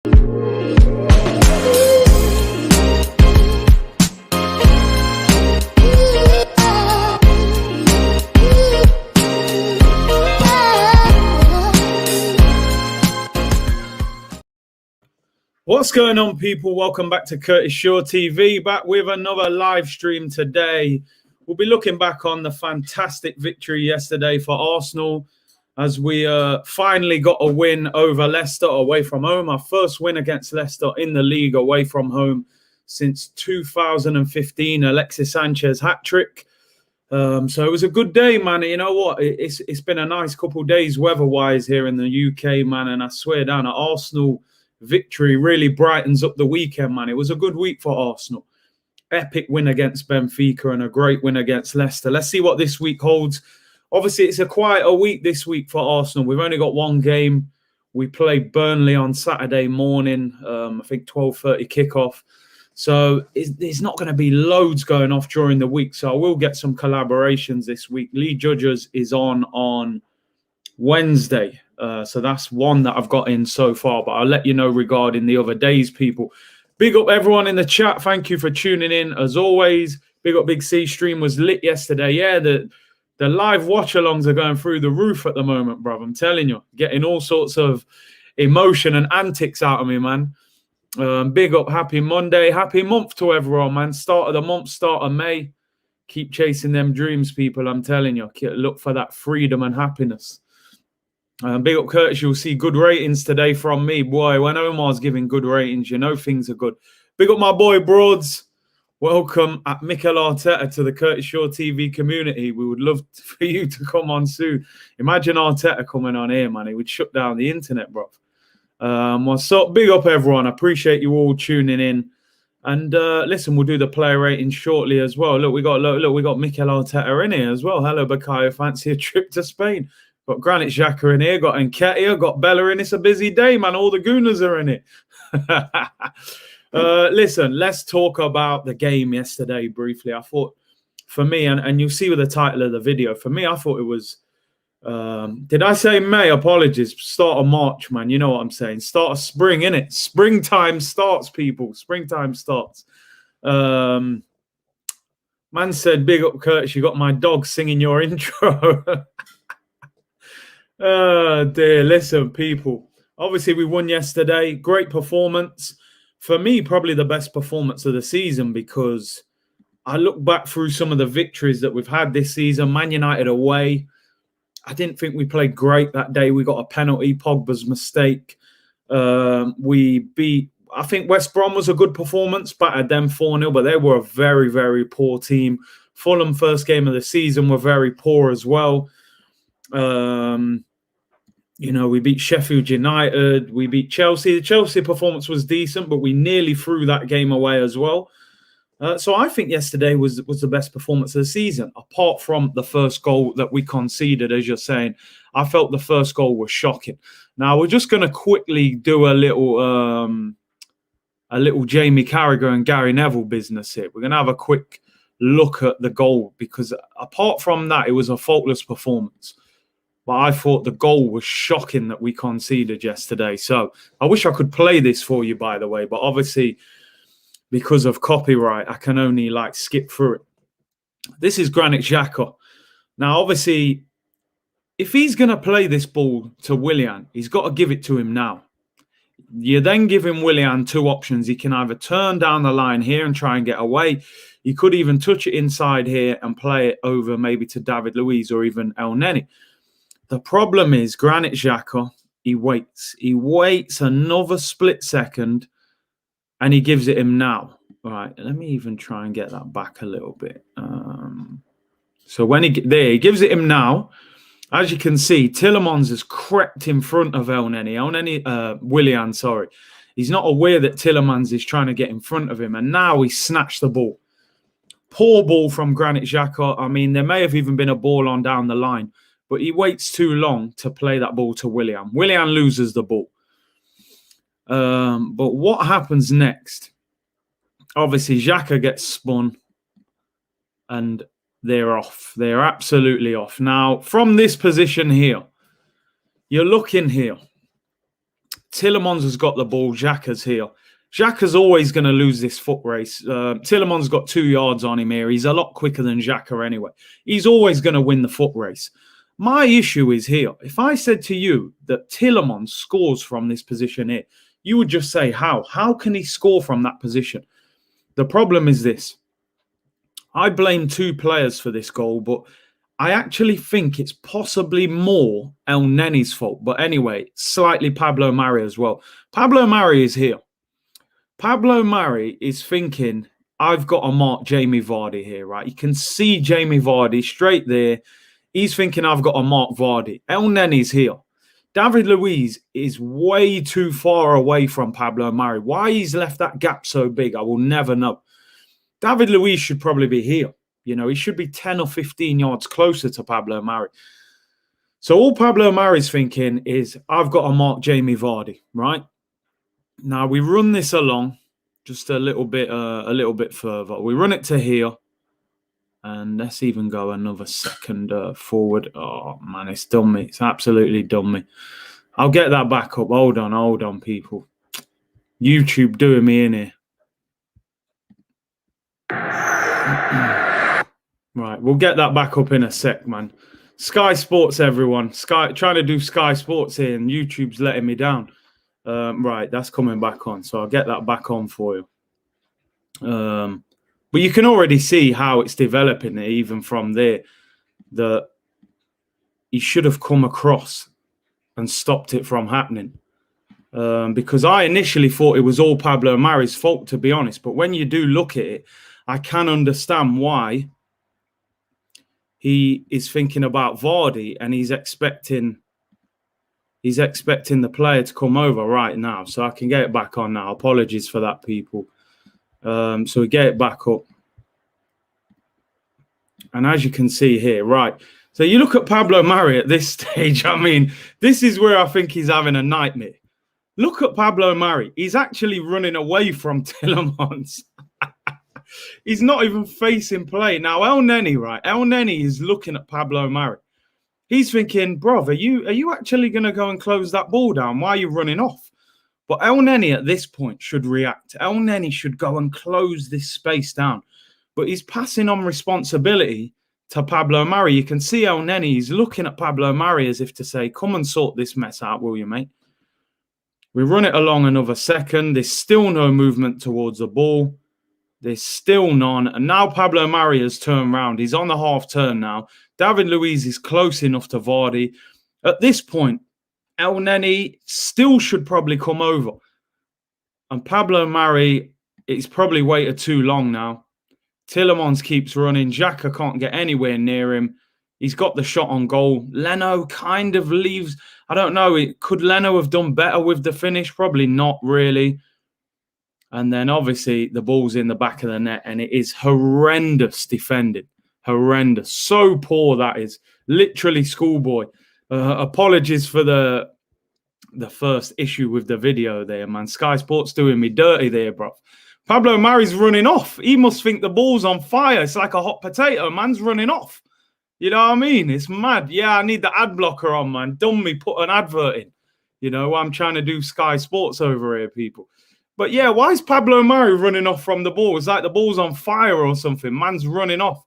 What's going on, people? Welcome back to Curtis Shaw TV, back with another live stream today. We'll be looking back on the fantastic victory yesterday for Arsenal as we finally got a win over Leicester away from home. Our first win against Leicester in the league away from home since 2015, Alexis Sanchez hat-trick. So it was a good day, man. You know what? It's been a nice couple of days weather-wise here in the UK, man. And I swear down, at Arsenal victory really brightens up the weekend, man. It was a good week for Arsenal. Epic win against Benfica and a great win against Leicester. Let's see what this week holds. Obviously, it's a quieter week this week for Arsenal. We've only got one game. We play Burnley on Saturday morning, I think 12:30 kickoff. So there's not going to be loads going off during the week. So I will get some collaborations this week. Lee Judges is on Wednesday. So that's one that I've got in so far, but I'll let you know regarding the other days, people. Big up everyone in the chat. Thank you for tuning in as always. Big up Big C. Stream was lit yesterday. Yeah, the live watch-alongs are going through the roof at the moment, bro. I'm telling you, getting all sorts of emotion and antics out of me, man. Big up, happy Monday, happy month to everyone, man. Start of the month, start of May. Keep chasing them dreams, people. I'm telling you, look for that freedom and happiness. Big up Curtis, you'll see good ratings today from me. Boy, when Omar's giving good ratings, you know things are good. Big up my boy Broads. Welcome at Mikel Arteta to the Curtis Shaw TV community. We would love for you to come on soon. Imagine Arteta coming on here, man. He would shut down the internet, bro. What's up? Big up everyone. I appreciate you all tuning in. And listen, we'll do the player rating shortly as well. Look, we got Mikel Arteta in here as well. Hello, Bakayo. Fancy a trip to Spain? Got Granit Xhaka in here, got Nketiah, got Bella in. It's a busy day, man. All the Gooners are in it. Listen, let's talk about the game yesterday briefly. I thought, for me, and you'll see with the title of the video, for me, I thought it was, did I say May? Apologies. Start of March, man. You know what I'm saying. Start of spring, innit? Springtime starts, people. Springtime starts. Man said, big up, Curtis. You got my dog singing your intro. Oh, dear. Listen, people. Obviously, we won yesterday. Great performance. For me, probably the best performance of the season because I look back through some of the victories that we've had this season. Man United away. I didn't think we played great that day. We got a penalty, Pogba's mistake. We beat, I think West Brom was a good performance, battered them 4-0, but they were a very, very poor team. Fulham, first game of the season, were very poor as well. You know, we beat Sheffield United, we beat Chelsea. The Chelsea performance was decent, but we nearly threw that game away as well. So I think yesterday was the best performance of the season, apart from the first goal that we conceded, as you're saying. I felt the first goal was shocking. Now, we're just going to quickly do a little Jamie Carragher and Gary Neville business here. We're going to have a quick look at the goal because apart from that, it was a faultless performance. But I thought the goal was shocking that we conceded yesterday. So I wish I could play this for you, by the way. But obviously, because of copyright, I can only skip through it. This is Granit Xhaka. Now, obviously, if he's going to play this ball to Willian, he's got to give it to him now. You then give him Willian two options. He can either turn down the line here and try and get away. He could even touch it inside here and play it over maybe to David Luiz or even El Neni. The problem is Granit Xhaka, he waits. He waits another split second and he gives it him now. All right, let me even try and get that back a little bit. So when he gives it him now. As you can see, Tielemans has crept in front of Willian, sorry. He's not aware that Tielemans is trying to get in front of him. And now he snatched the ball. Poor ball from Granit Xhaka. I mean, there may have even been a ball on down the line. But he waits too long to play that ball to Willian. Willian loses the ball. But what happens next? Obviously, Xhaka gets spun. And they're off. They're absolutely off. Now, from this position here, you're looking here. Tielemans has got the ball. Xhaka's here. Xhaka's always going to lose this foot race. Tielemans got 2 yards on him here. He's a lot quicker than Xhaka anyway. He's always going to win the foot race. My issue is here. If I said to you that Tielemans scores from this position here, you would just say, how? How can he score from that position? The problem is this. I blame 2 players for this goal, but I actually think it's possibly more El Neni's fault. But anyway, slightly Pablo Mari as well. Pablo Mari is here. Pablo Mari is thinking, I've got to mark Jamie Vardy here, right? You can see Jamie Vardy straight there. He's thinking, I've got to mark Vardy. El Neni's here. David Luiz is way too far away from Pablo Mari. Why he's left that gap so big, I will never know. David Luiz should probably be here. You know, he should be 10 or 15 yards closer to Pablo Mari. So all Pablo Mari's thinking is, I've got to mark Jamie Vardy, right? Now we run this along just a little bit further. We run it to here. And let's even go another second forward. Oh, man, it's done me. It's absolutely done me. I'll get that back up. Hold on, people. YouTube doing me in here. Right, we'll get that back up in a sec, man. Sky Sports, everyone. Trying to do Sky Sports here, and YouTube's letting me down. Right, that's coming back on. So I'll get that back on for you. But you can already see how it's developing even from there. That he should have come across and stopped it from happening. Because I initially thought it was all Pablo Mari's fault, to be honest. But when you do look at it, I can understand why he is thinking about Vardy and he's expecting the player to come over right now. So I can get it back on now. Apologies for that, people. So we get it back up. And as you can see here, right. So you look at Pablo Mari at this stage. I mean, this is where I think he's having a nightmare. Look at Pablo Mari. He's actually running away from Tielemans. He's not even facing play. Now, El Neni, right? El Neni is looking at Pablo Mari. He's thinking, bruv, are you actually going to go and close that ball down? Why are you running off? But El Neni at this point should react. El Neni should go and close this space down. But he's passing on responsibility to Pablo Mari. You can see El Neni, he's looking at Pablo Mari as if to say, come and sort this mess out, will you, mate? We run it along another second. There's still no movement towards the ball. There's still none. And now Pablo Mari has turned round. He's on the half turn now. David Luiz is close enough to Vardy. At this point, El Neni still should probably come over. And Pablo Mari, it's probably waited too long now. Tielemans keeps running. Xhaka can't get anywhere near him. He's got the shot on goal. Leno kind of leaves. I don't know. Could Leno have done better with the finish? Probably not really. And then obviously the ball's in the back of the net and it is horrendous defending. Horrendous. So poor that is. Literally schoolboy. Apologies for the first issue with the video there, man. Sky Sports doing me dirty there, bro. Pablo Mari's running off. He must think the ball's on fire. It's like a hot potato. Man's running off. You know what I mean? It's mad. Yeah, I need the ad blocker on, man. Done me put an advert in. You know, I'm trying to do Sky Sports over here, people. But yeah, why is Pablo Mari running off from the ball? It's like the ball's on fire or something. Man's running off.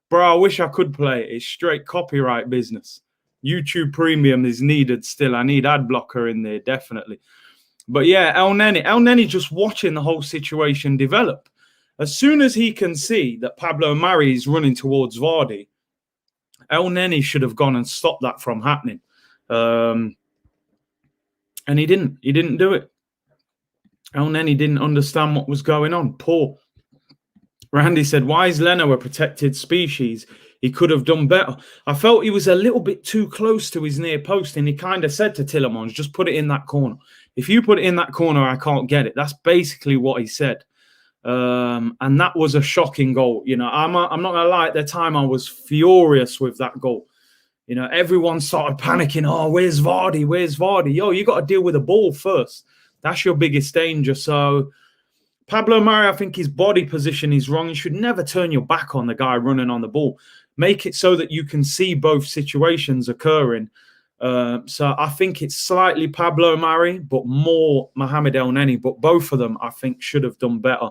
Bro, I wish I could play it. It's straight copyright business. YouTube Premium is needed still. I need ad blocker in there, definitely. But yeah, El Neni just watching the whole situation develop. As soon as he can see that Pablo Mari is running towards Vardy, El Neni should have gone and stopped that from happening. And he didn't. He didn't do it. El Neni didn't understand what was going on. Poor. Randy said, why is Leno a protected species? He could have done better. I felt he was a little bit too close to his near post, and he kind of said to Tielemans, just put it in that corner. If you put it in that corner, I can't get it. That's basically what he said. And that was a shocking goal. You know, I'm not going to lie, at the time I was furious with that goal. You know, everyone started panicking. Oh, where's Vardy? Where's Vardy? Yo, you got to deal with the ball first. That's your biggest danger. So Pablo Mari, I think his body position is wrong. You should never turn your back on the guy running on the ball. Make it so that you can see both situations occurring. So I think it's slightly Pablo Mari, but more Mohamed El Neni. But both of them, I think, should have done better.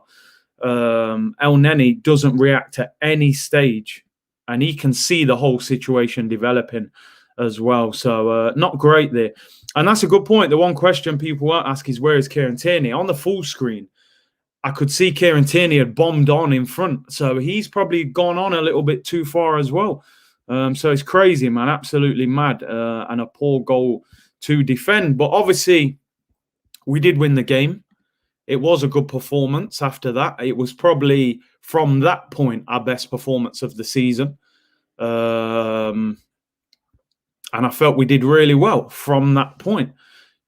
El Neni doesn't react at any stage, and he can see the whole situation developing as well. So not great there. And that's a good point. The one question people won't ask is, where is Kieran Tierney? On the full screen, I could see Kieran Tierney had bombed on in front. So he's probably gone on a little bit too far as well. So it's crazy, man. Absolutely mad. And a poor goal to defend. But obviously, we did win the game. It was a good performance after that. It was probably, from that point, our best performance of the season. And I felt we did really well from that point.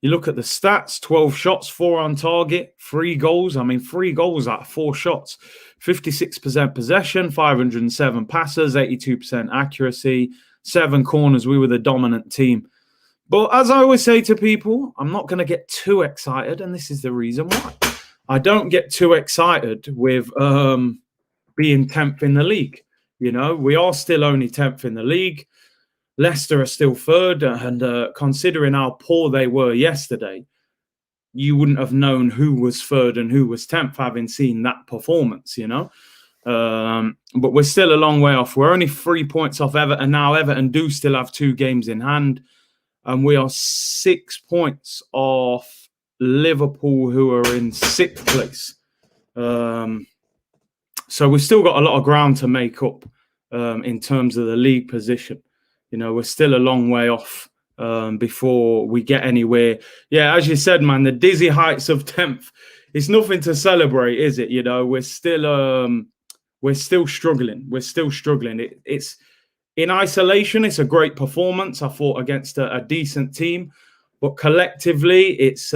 You look at the stats, 12 shots, 4 on target, 3 goals. I mean, 3 goals out of 4 shots. 56% possession, 507 passes, 82% accuracy, 7 corners. We were the dominant team. But as I always say to people, I'm not going to get too excited, and this is the reason why. I don't get too excited with being 10th in the league. You know, we are still only 10th in the league. Leicester are still 3rd, and considering how poor they were yesterday, you wouldn't have known who was 3rd and who was 10th, having seen that performance, you know. But we're still a long way off. We're only 3 points off Everton now. Everton do still have 2 games in hand, and we are 6 points off Liverpool, who are in 6th place. So we've still got a lot of ground to make up in terms of the league position. You know, we're still a long way off before we get anywhere. Yeah, as you said, man, the dizzy heights of 10th. It's nothing to celebrate, is it? You know, we're still struggling. We're still struggling. It's in isolation. It's a great performance. I thought against a decent team, but collectively, it's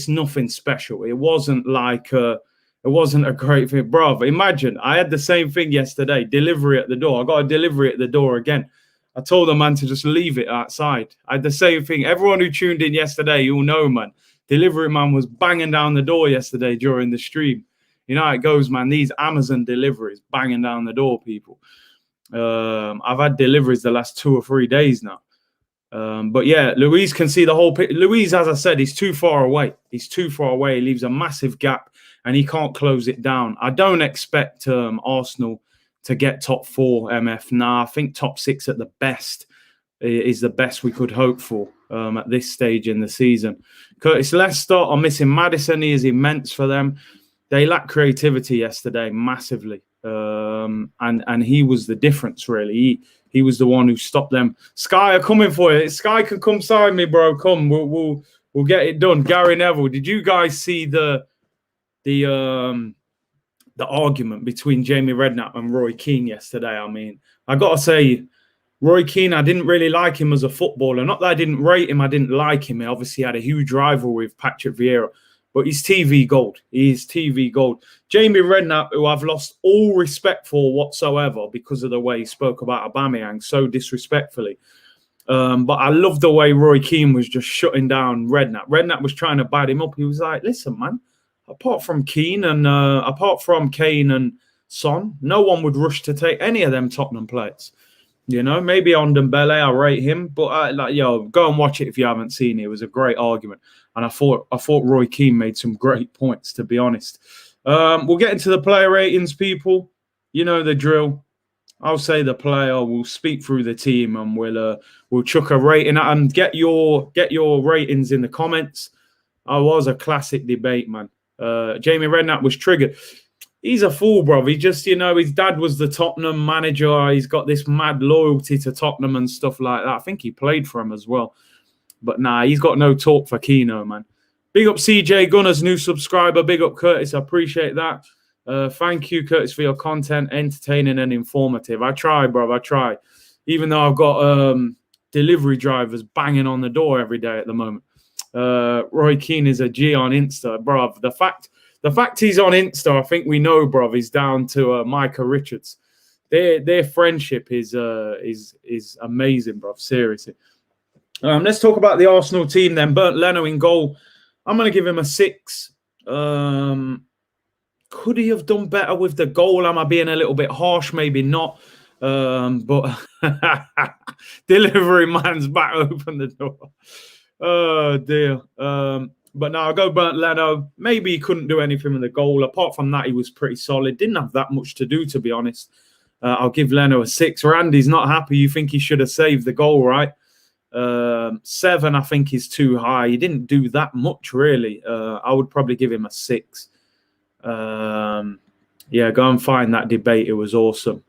nothing special. It wasn't like it wasn't a great thing, bro. Imagine I had the same thing yesterday. Delivery at the door. I got a delivery at the door again. I told the man to just leave it outside. I had the same thing. Everyone who tuned in yesterday, you'll know, man. Delivery man was banging down the door yesterday during the stream. You know how it goes, man. These Amazon deliveries banging down the door, people. I've had deliveries the last 2 or 3 days now. But yeah, Luis can see the whole picture. Luis, as I said, he's too far away. He's too far away. He leaves a massive gap, and he can't close it down. I don't expect Arsenal to get top 4 MF. Nah, I think top 6 at the best is the best we could hope for at this stage in the season. Curtis, Leicester are missing Maddison. He is immense for them. They lack creativity yesterday massively. And he was the difference, really. He was the one who stopped them. Sky are coming for you. Sky can come sign me, bro. Come, we'll get it done. Gary Neville, did you guys see the argument between Jamie Redknapp and Roy Keane yesterday? I mean, I got to say, Roy Keane, I didn't really like him as a footballer. Not that I didn't rate him, I didn't like him. He obviously had a huge rival with Patrick Vieira, but he's TV gold. He's TV gold. Jamie Redknapp, who I've lost all respect for whatsoever because of the way he spoke about Aubameyang so disrespectfully. But I love the way Roy Keane was just shutting down Redknapp. Redknapp was trying to bad him up. He was like, listen, man, apart from Kane and Son, no one would rush to take any of them Tottenham players. You know, maybe on Dembele, I rate him, but go and watch it if you haven't seen it. It was a great argument, and I thought Roy Keane made some great points, to be honest. We'll get into the player ratings, people. You know the drill. I'll say the player. We'll speak through the team, and we'll chuck a rating and get your ratings in the comments. I was a classic debate, man. Jamie Redknapp was triggered. He's a fool, bro. He just, his dad was the Tottenham manager. He's got this mad loyalty to Tottenham and stuff like that. I think he played for him as well. But nah, he's got no talk for Keno, man. Big up CJ Gunners, new subscriber. Big up Curtis. I appreciate that. Thank you, Curtis, for your content. Entertaining and informative. I try, bro. I try. Even though I've got delivery drivers banging on the door every day at the moment. Roy Keane is a G on Insta, bro. The fact he's on Insta, I think we know, bro, is down to Micah Richards. Their friendship is amazing, bro. Seriously. Let's talk about the Arsenal team then. Bernd Leno in goal. I'm going to give him a 6. Could he have done better with the goal? Am I being a little bit harsh? Maybe not. But delivery man's back open the door. Oh dear. But no, I'll go Bernd Leno. Maybe he couldn't do anything with the goal. Apart from that, he was pretty solid. Didn't have that much to do, to be honest. I'll give Leno a 6. Randy's not happy. You think he should have saved the goal, right? 7, I think, is too high. He didn't do that much, really. I would probably give him a 6. Yeah, go and find that debate. It was awesome.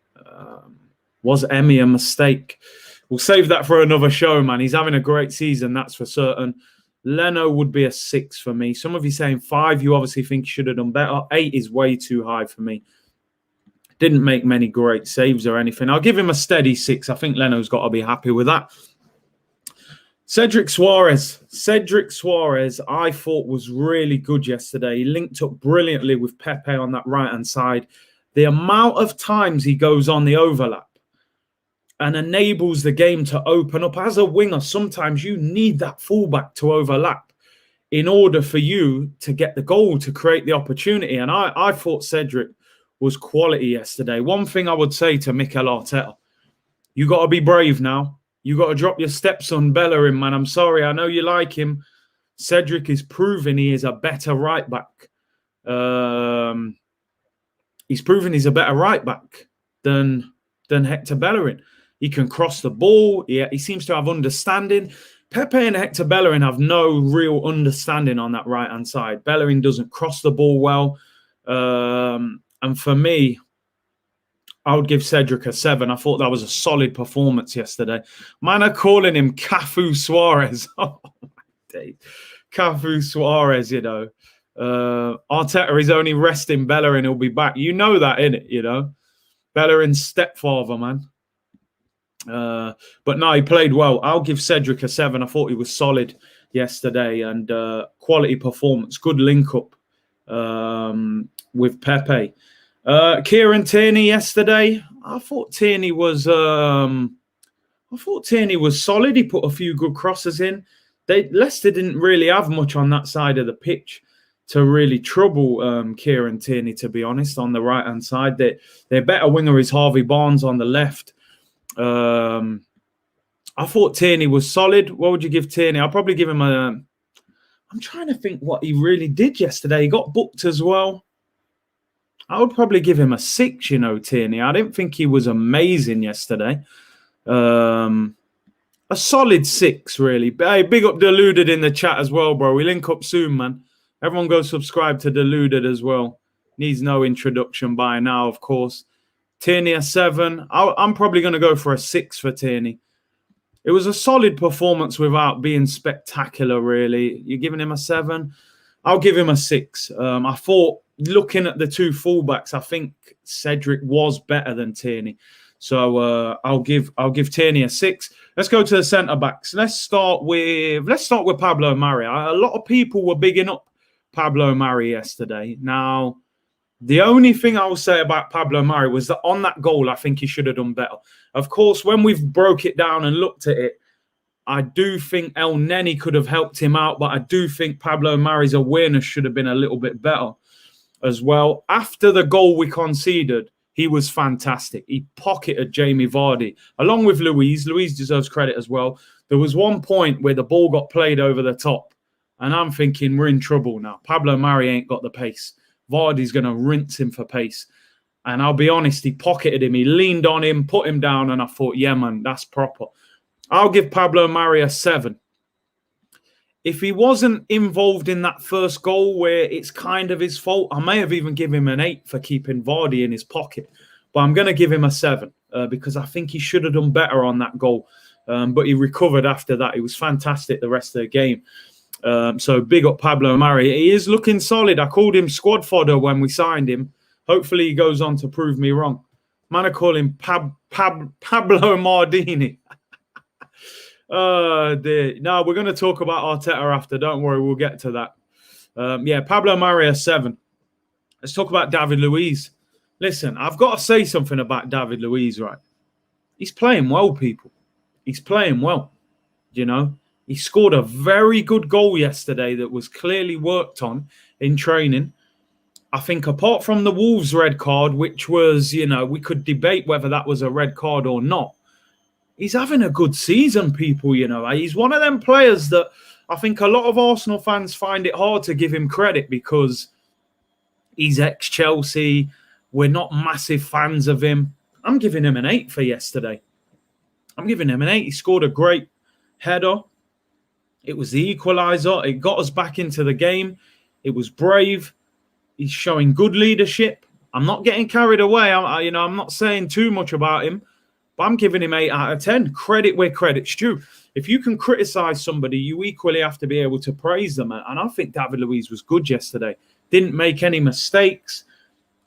Was Emmy a mistake? We'll save that for another show, man. He's having a great season, that's for certain. Leno would be a 6 for me. Some of you saying 5. You obviously think he should have done better. 8 is way too high for me. Didn't make many great saves or anything. I'll give him a steady 6. I think Leno's got to be happy with that. Cedric Suarez. Cedric Suarez, I thought, was really good yesterday. He linked up brilliantly with Pepe on that right-hand side. The amount of times he goes on the overlap and enables the game to open up. As a winger, sometimes you need that fullback to overlap in order for you to get the goal, to create the opportunity. And I thought Cedric was quality yesterday. One thing I would say to Mikel Arteta, you got to be brave now. You got to drop your stepson Bellerin, man. I'm sorry. I know you like him. Cedric is proving he is a better right back. He's proven he's a better right back than Hector Bellerin. He can cross the ball. He seems to have understanding. Pepe and Hector Bellerin have no real understanding on that right-hand side. Bellerin doesn't cross the ball well. And for me, I would give Cedric a 7. I thought that was a solid performance yesterday. Man are calling him Cafu Suarez. Oh, my days. Cafu Suarez, you know. Arteta is only resting Bellerin. He'll be back. You know that, innit? You know? Bellerin's stepfather, man. But no, he played well. I'll give Cedric a 7. I thought he was solid yesterday and quality performance. Good link-up with Pepe. Kieran Tierney yesterday. I thought Tierney was solid. He put a few good crosses in. Leicester didn't really have much on that side of the pitch to really trouble Kieran Tierney, to be honest, on the right-hand side. Their better winger is Harvey Barnes on the left. I thought Tierney was solid. What would you give Tierney? I'll probably give him a... I'm trying to think what he really did yesterday. He got booked as well. I would probably give him a 6, you know, Tierney. I didn't think he was amazing yesterday. A solid 6, really. Hey, big up Deluded in the chat as well, bro. We link up soon, man. Everyone go subscribe to Deluded as well. Needs no introduction by now, of course. Tierney a 7. I'm probably going to go for a 6 for Tierney. It was a solid performance without being spectacular, really. You're giving him a 7? I'll give him a 6. I thought, looking at the two fullbacks, I think Cedric was better than Tierney. So I'll give Tierney a 6. Let's go to the centre backs. Let's start with Pablo Mari. A lot of people were bigging up Pablo Mari yesterday. Now, the only thing I will say about Pablo Mari was that on that goal, I think he should have done better. Of course, when we've broke it down and looked at it, I do think El Neni could have helped him out, but I do think Pablo Mari's awareness should have been a little bit better as well. After the goal we conceded, he was fantastic. He pocketed Jamie Vardy, along with Luiz. Luiz deserves credit as well. There was one point where the ball got played over the top, and I'm thinking we're in trouble now. Pablo Mari ain't got the pace. Vardy's going to rinse him for pace. And I'll be honest, he pocketed him. He leaned on him, put him down, and I thought, yeah, man, that's proper. I'll give Pablo Mari a 7. If he wasn't involved in that first goal where it's kind of his fault, I may have even given him an 8 for keeping Vardy in his pocket. But I'm going to give him a 7 because I think he should have done better on that goal. But he recovered after that. He was fantastic the rest of the game. So big up Pablo Mari. He is looking solid. I called him squad fodder when we signed him. Hopefully he goes on to prove me wrong. Man, I call him Pablo Mardini. Oh, dear. No, we're going to talk about Arteta after. Don't worry, we'll get to that. Yeah, Pablo Mari a 7. Let's talk about David Luiz. Listen, I've got to say something about David Luiz, right? He's playing well, people. He's playing well, you know. He scored a very good goal yesterday that was clearly worked on in training. I think apart from the Wolves red card, which was, we could debate whether that was a red card or not, he's having a good season, people. He's one of them players that I think a lot of Arsenal fans find it hard to give him credit because he's ex-Chelsea. We're not massive fans of him. I'm giving him an 8 for yesterday. I'm giving him an 8. He scored a great header. It was the equaliser. It got us back into the game. It was brave. He's showing good leadership. I'm not getting carried away. I'm not saying too much about him, but I'm giving him 8 out of 10. Credit where credit's due. If you can criticise somebody, you equally have to be able to praise them. And I think David Luiz was good yesterday. Didn't make any mistakes.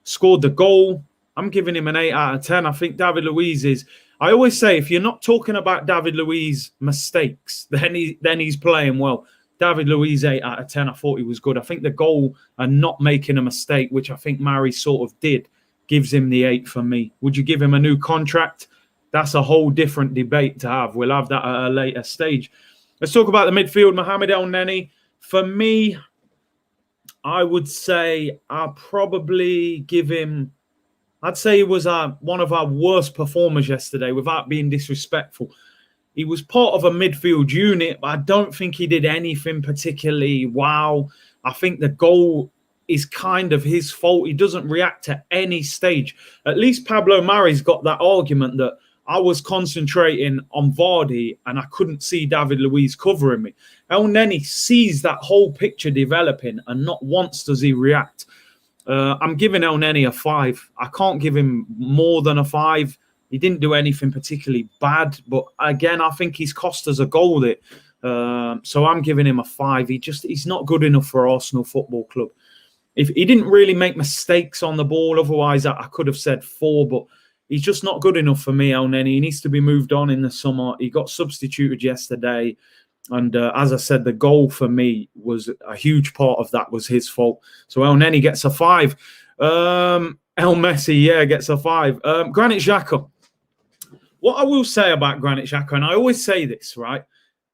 Scored the goal. I'm giving him an 8 out of 10. I think David Luiz is... I always say, if you're not talking about David Luiz mistakes, then he's playing well. David Luiz, 8 out of 10. I thought he was good. I think the goal and not making a mistake, which I think Mari sort of did, gives him the 8 for me. Would you give him a new contract? That's a whole different debate to have. We'll have that at a later stage. Let's talk about the midfield. Mohamed El-Neni. For me, I would say I'll probably give him... I'd say he was one of our worst performers yesterday without being disrespectful. He was part of a midfield unit, but I don't think he did anything particularly wow. I think the goal is kind of his fault. He doesn't react at any stage. At least Pablo Mari's got that argument that I was concentrating on Vardy and I couldn't see David Luiz covering me. El-Neni sees that whole picture developing and not once does he react. I'm giving El-Neni a 5. I can't give him more than a 5. He didn't do anything particularly bad, but again, I think he's cost us a goal there. So I'm giving him a 5. He's not good enough for Arsenal Football Club. If he didn't really make mistakes on the ball, otherwise I could have said 4, but he's just not good enough for me, El-Neni. He needs to be moved on in the summer. He got substituted yesterday. And as I said, the goal for me was a huge part of that was his fault. So El-Neni gets a 5. El Messi, gets a 5. Granit Xhaka. What I will say about Granit Xhaka, and I always say this, right?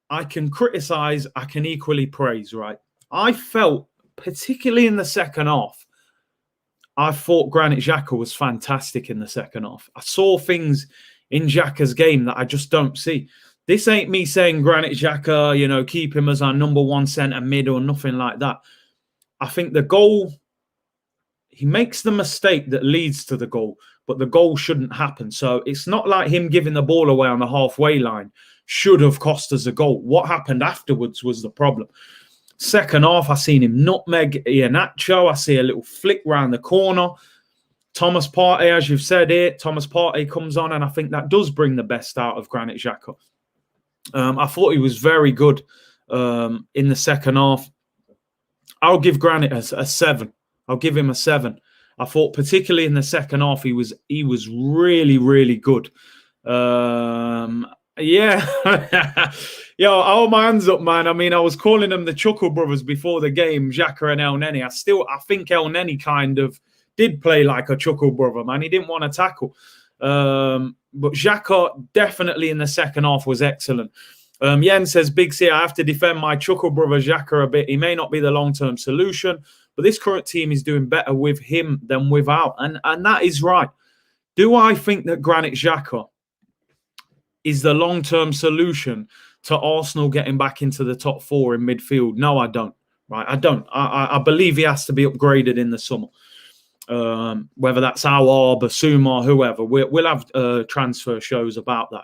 I can criticise, I can equally praise, right? I felt, particularly in the second half, I thought Granit Xhaka was fantastic in the second half. I saw things in Xhaka's game that I just don't see. This ain't me saying Granit Xhaka, keep him as our number 1 centre mid or nothing like that. I think the goal, he makes the mistake that leads to the goal, but the goal shouldn't happen. So it's not like him giving the ball away on the halfway line should have cost us a goal. What happened afterwards was the problem. Second half, I seen him nutmeg Iheanacho. I see a little flick round the corner. Thomas Partey, as you've said here, Thomas Partey comes on, and I think that does bring the best out of Granit Xhaka. I thought he was very good in the second half. I'll give Granit a 7. I'll give him a 7. I thought particularly in the second half he was really, really good. Yeah, I'll hold my hands up, man. I mean, I was calling them the Chuckle Brothers before the game, Xhaka and El-Neni. I think El-Neni kind of did play like a Chuckle Brother, man. He didn't want to tackle. But Xhaka definitely in the second half was excellent. Yen says, Big C, I have to defend my Chuckle Brother Xhaka a bit. He may not be the long-term solution, but this current team is doing better with him than without. And that is right. Do I think that Granit Xhaka is the long-term solution to Arsenal getting back into the top 4 in midfield? No, I don't. Right? I don't. I believe he has to be upgraded in the summer. Whether that's Aouar, Basuma, whoever. We'll have transfer shows about that.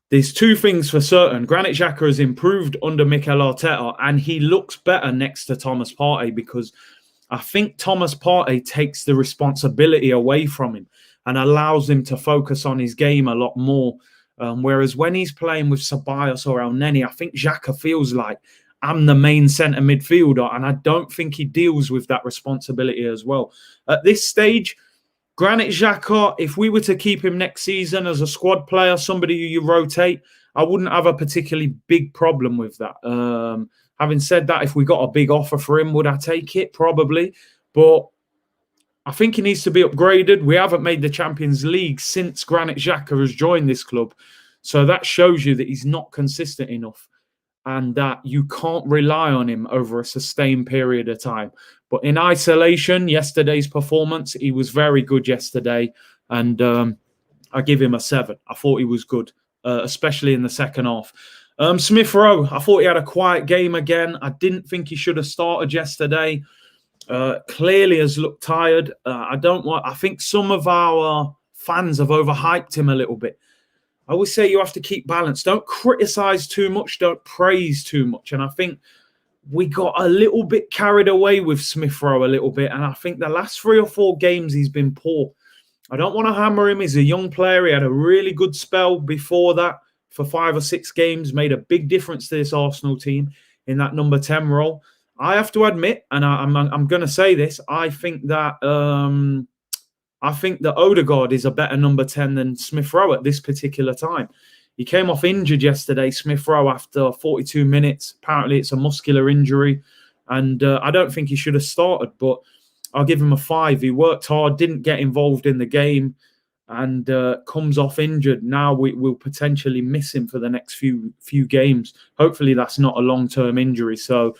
There's 2 things for certain. Granit Xhaka has improved under Mikel Arteta, and he looks better next to Thomas Partey because I think Thomas Partey takes the responsibility away from him and allows him to focus on his game a lot more. Whereas when he's playing with Ceballos or El-Neni, I think Xhaka feels like I'm the main centre midfielder, and I don't think he deals with that responsibility as well. At this stage, Granit Xhaka, if we were to keep him next season as a squad player, somebody who you rotate, I wouldn't have a particularly big problem with that. Having said that, if we got a big offer for him, would I take it? Probably. But I think he needs to be upgraded. We haven't made the Champions League since Granit Xhaka has joined this club. So that shows you that he's not consistent enough. and that you can't rely on him over a sustained period of time. But in isolation, yesterday's performance, he was very good yesterday, and I give him a 7. I thought he was good, especially in the second half. Smith Rowe, I thought he had a quiet game again. I didn't think he should have started yesterday. Clearly has looked tired. I think some of our fans have overhyped him a little bit. I always say you have to keep balance. Don't criticize too much. Don't praise too much. And I think we got a little bit carried away with Smith Rowe a little bit. And I think the last 3 or 4 games he's been poor. I don't want to hammer him. He's a young player. He had a really good spell before that for 5 or 6 games. Made a big difference to this Arsenal team in that number 10 role. I have to admit, and I'm going to say this, I think that Odegaard is a better number 10 than Smith Rowe at this particular time. He came off injured yesterday, Smith Rowe, after 42 minutes. Apparently, it's a muscular injury, and I don't think he should have started, but I'll give him a 5. He worked hard, didn't get involved in the game, and comes off injured. Now we'll potentially miss him for the next few games. Hopefully, that's not a long-term injury. So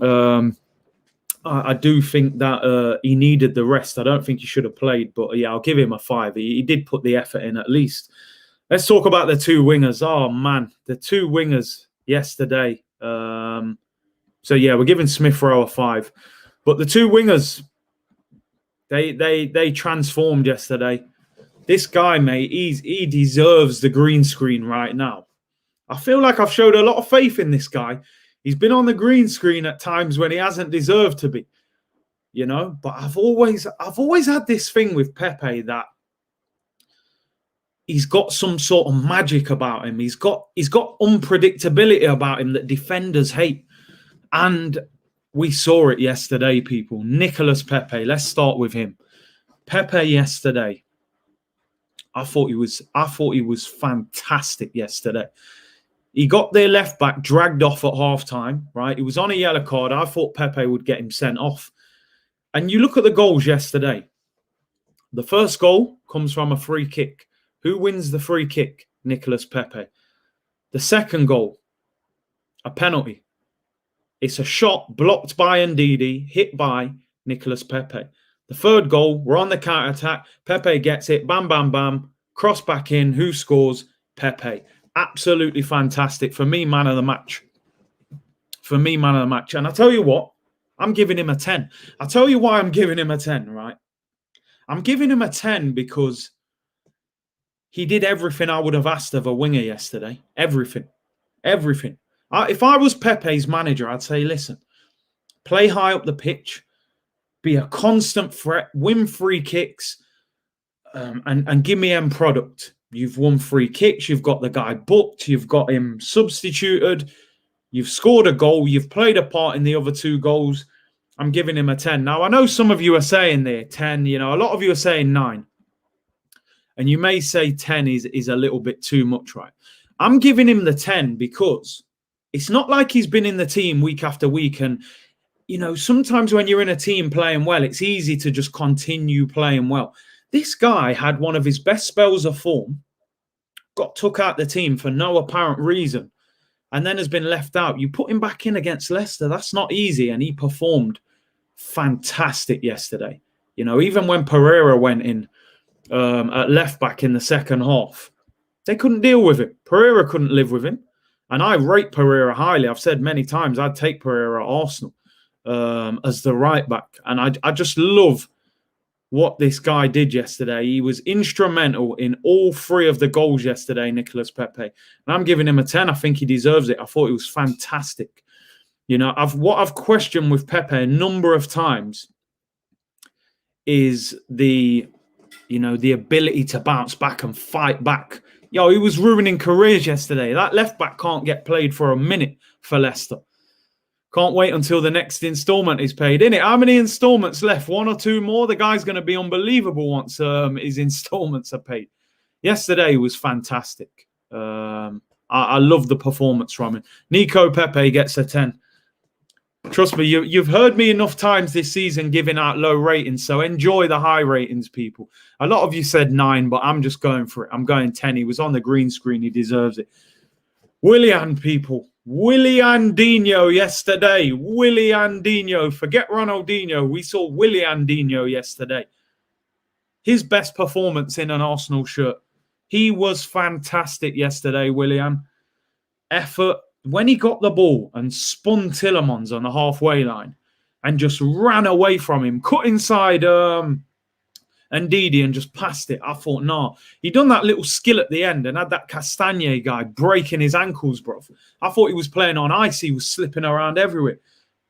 I do think that he needed the rest. I don't think he should have played, but yeah, I'll give him a 5. He did put the effort in at least. Let's talk about the 2 wingers. Oh, man, the 2 wingers yesterday. So, yeah, we're giving Smith Rowe a 5. But the 2 wingers, they transformed yesterday. This guy, mate, he deserves the green screen right now. I feel like I've showed a lot of faith in this guy. He's been on the green screen at times when he hasn't deserved to be, you know. But I've always had this thing with Pepe that he's got some sort of magic about him. He's got unpredictability about him that defenders hate, and we saw it yesterday, people. Nicolas Pepe. Let's start with him. Pepe yesterday. I thought he was fantastic yesterday. He got their left back dragged off at half-time, right? He was on a yellow card. I thought Pepe would get him sent off. And you look at the goals yesterday. The first goal comes from a free kick. Who wins the free kick? Nicolas Pepe. The second goal, a penalty. It's a shot blocked by Ndidi, hit by Nicolas Pepe. The third goal, we're on the counter-attack. Pepe gets it, bam, bam, bam. Cross back in. Who scores? Pepe. Absolutely fantastic. For me, man of the match. And I tell you what, I'm giving him a 10. I'll tell you why I'm giving him a 10, right? I'm giving him a 10 because he did everything I would have asked of a winger yesterday. Everything. If I was Pepe's manager, I'd say, listen, play high up the pitch, be a constant threat, win free kicks, and give me end product. You've won free kicks. You've got the guy booked. You've got him substituted. You've scored a goal. You've played a part in the other 2 goals. I'm giving him a 10. Now, I know some of you are saying there 10. You know, a lot of you are saying 9. And you may say 10 is a little bit too much, right? I'm giving him the 10 because it's not like he's been in the team week after week. And, you know, sometimes when you're in a team playing well, it's easy to just continue playing well. This guy had one of his best spells of form, got took out the team for no apparent reason, and then has been left out. You put him back in against Leicester. That's not easy, and he performed fantastic yesterday. You know, even when Pereira went in at left back in the second half, they couldn't deal with it. Pereira couldn't live with him, and I rate Pereira highly. I've said many times I'd take Pereira at Arsenal as the right back, and I just love what this guy did yesterday. He was instrumental in all 3 of the goals yesterday, Nicolas Pepe. And I'm giving him a 10. I think he deserves it. I thought it was fantastic. You know, what I've questioned with Pepe a number of times is the ability to bounce back and fight back. He was ruining careers yesterday. That left back can't get played for a minute for Leicester. Can't wait until the next instalment is paid, innit? How many instalments left? 1 or 2 more? The guy's going to be unbelievable once his instalments are paid. Yesterday was fantastic. I love the performance from him. Nico Pepe gets a 10. Trust me, you've heard me enough times this season giving out low ratings, so enjoy the high ratings, people. A lot of you said 9, but I'm just going for it. I'm going 10. He was on the green screen. He deserves it. Willian, people. Williandinho yesterday. Williandinho. Forget Ronaldinho. We saw Williandinho yesterday. His best performance in an Arsenal shirt. He was fantastic yesterday, Willian. Effort. When he got the ball and spun Tielemans on the halfway line and just ran away from him, cut inside Ndidi and just passed it. I thought, nah. He done that little skill at the end and had that Castagne guy breaking his ankles, bro. I thought he was playing on ice. He was slipping around everywhere.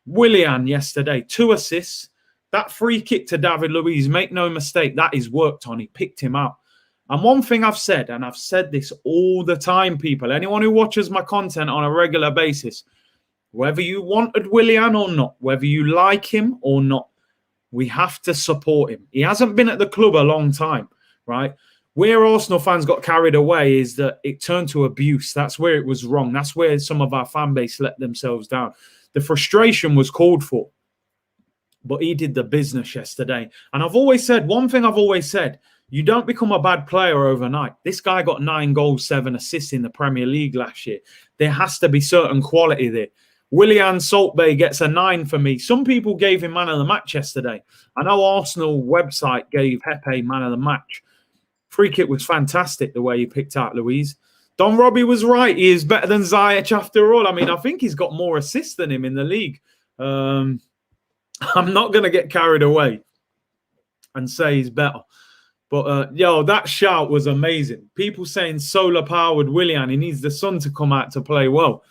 Willian yesterday, 2 assists. That free kick to David Luiz, make no mistake, that is worked on. He picked him out. And one thing I've said, and I've said this all the time, people, anyone who watches my content on a regular basis, whether you wanted Willian or not, whether you like him or not, we have to support him. He hasn't been at the club a long time, right? Where Arsenal fans got carried away is that it turned to abuse. That's where it was wrong. That's where some of our fan base let themselves down. The frustration was called for, but he did the business yesterday. And I've always said, one thing I've always said, you don't become a bad player overnight. This guy got 9 goals, 7 assists in the Premier League last year. There has to be certain quality there. Willian Salt Bay gets a 9 for me. Some people gave him man of the match yesterday. I know Arsenal website gave Pepe man of the match. Free kick was fantastic the way he picked out Luiz. Don Robbie was right. He is better than Ziyech after all. I mean, I think he's got more assists than him in the league. I'm not going to get carried away and say he's better. But, that shout was amazing. People saying solar-powered Willian, he needs the sun to come out to play well.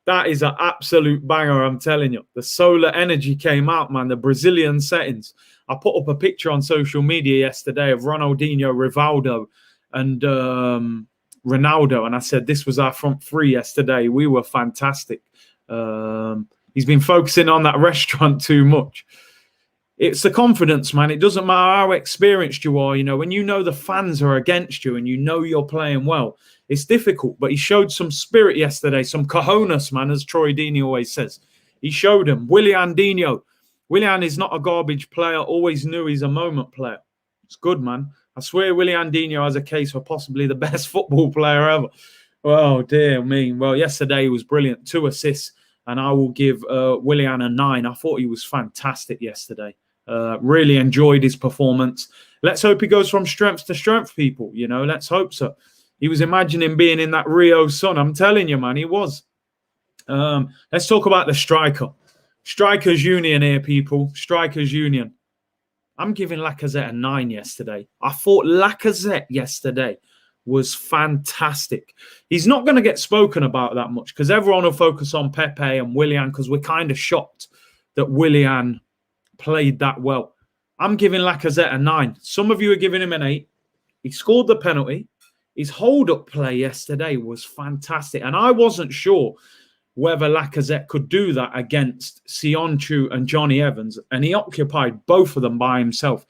That is an absolute banger, I'm telling you. The solar energy came out, man. The Brazilian settings. I put up a picture on social media yesterday of Ronaldinho, Rivaldo, and Ronaldo. And I said, this was our front three yesterday. We were fantastic. He's been focusing on that restaurant too much. It's the confidence, man. It doesn't matter how experienced you are. You know, when you know the fans are against you and you know you're playing well, it's difficult. But he showed some spirit yesterday, some cojones, man, as Troy Deeney always says. He showed him. Williandinho. Willian is not a garbage player. Always knew he's a moment player. It's good, man. I swear Williandinho has a case for possibly the best football player ever. Oh, dear me. Well, yesterday he was brilliant. 2 assists. And I will give Willian a 9. I thought he was fantastic yesterday. Really enjoyed his performance. Let's hope he goes from strength to strength, people. You know, let's hope so. He was imagining being in that Rio sun. I'm telling you, man, he was. Let's talk about the striker. Strikers Union here, people. Strikers Union. I'm giving Lacazette a 9 yesterday. I thought Lacazette yesterday was fantastic. He's not going to get spoken about that much because everyone will focus on Pepe and Willian because we're kind of shocked that Willian played that well. I'm giving Lacazette a 9. Some of you are giving him an 8. He scored the penalty. His hold-up play yesterday was fantastic. And I wasn't sure whether Lacazette could do that against Sionchu and Johnny Evans. And he occupied both of them by himself.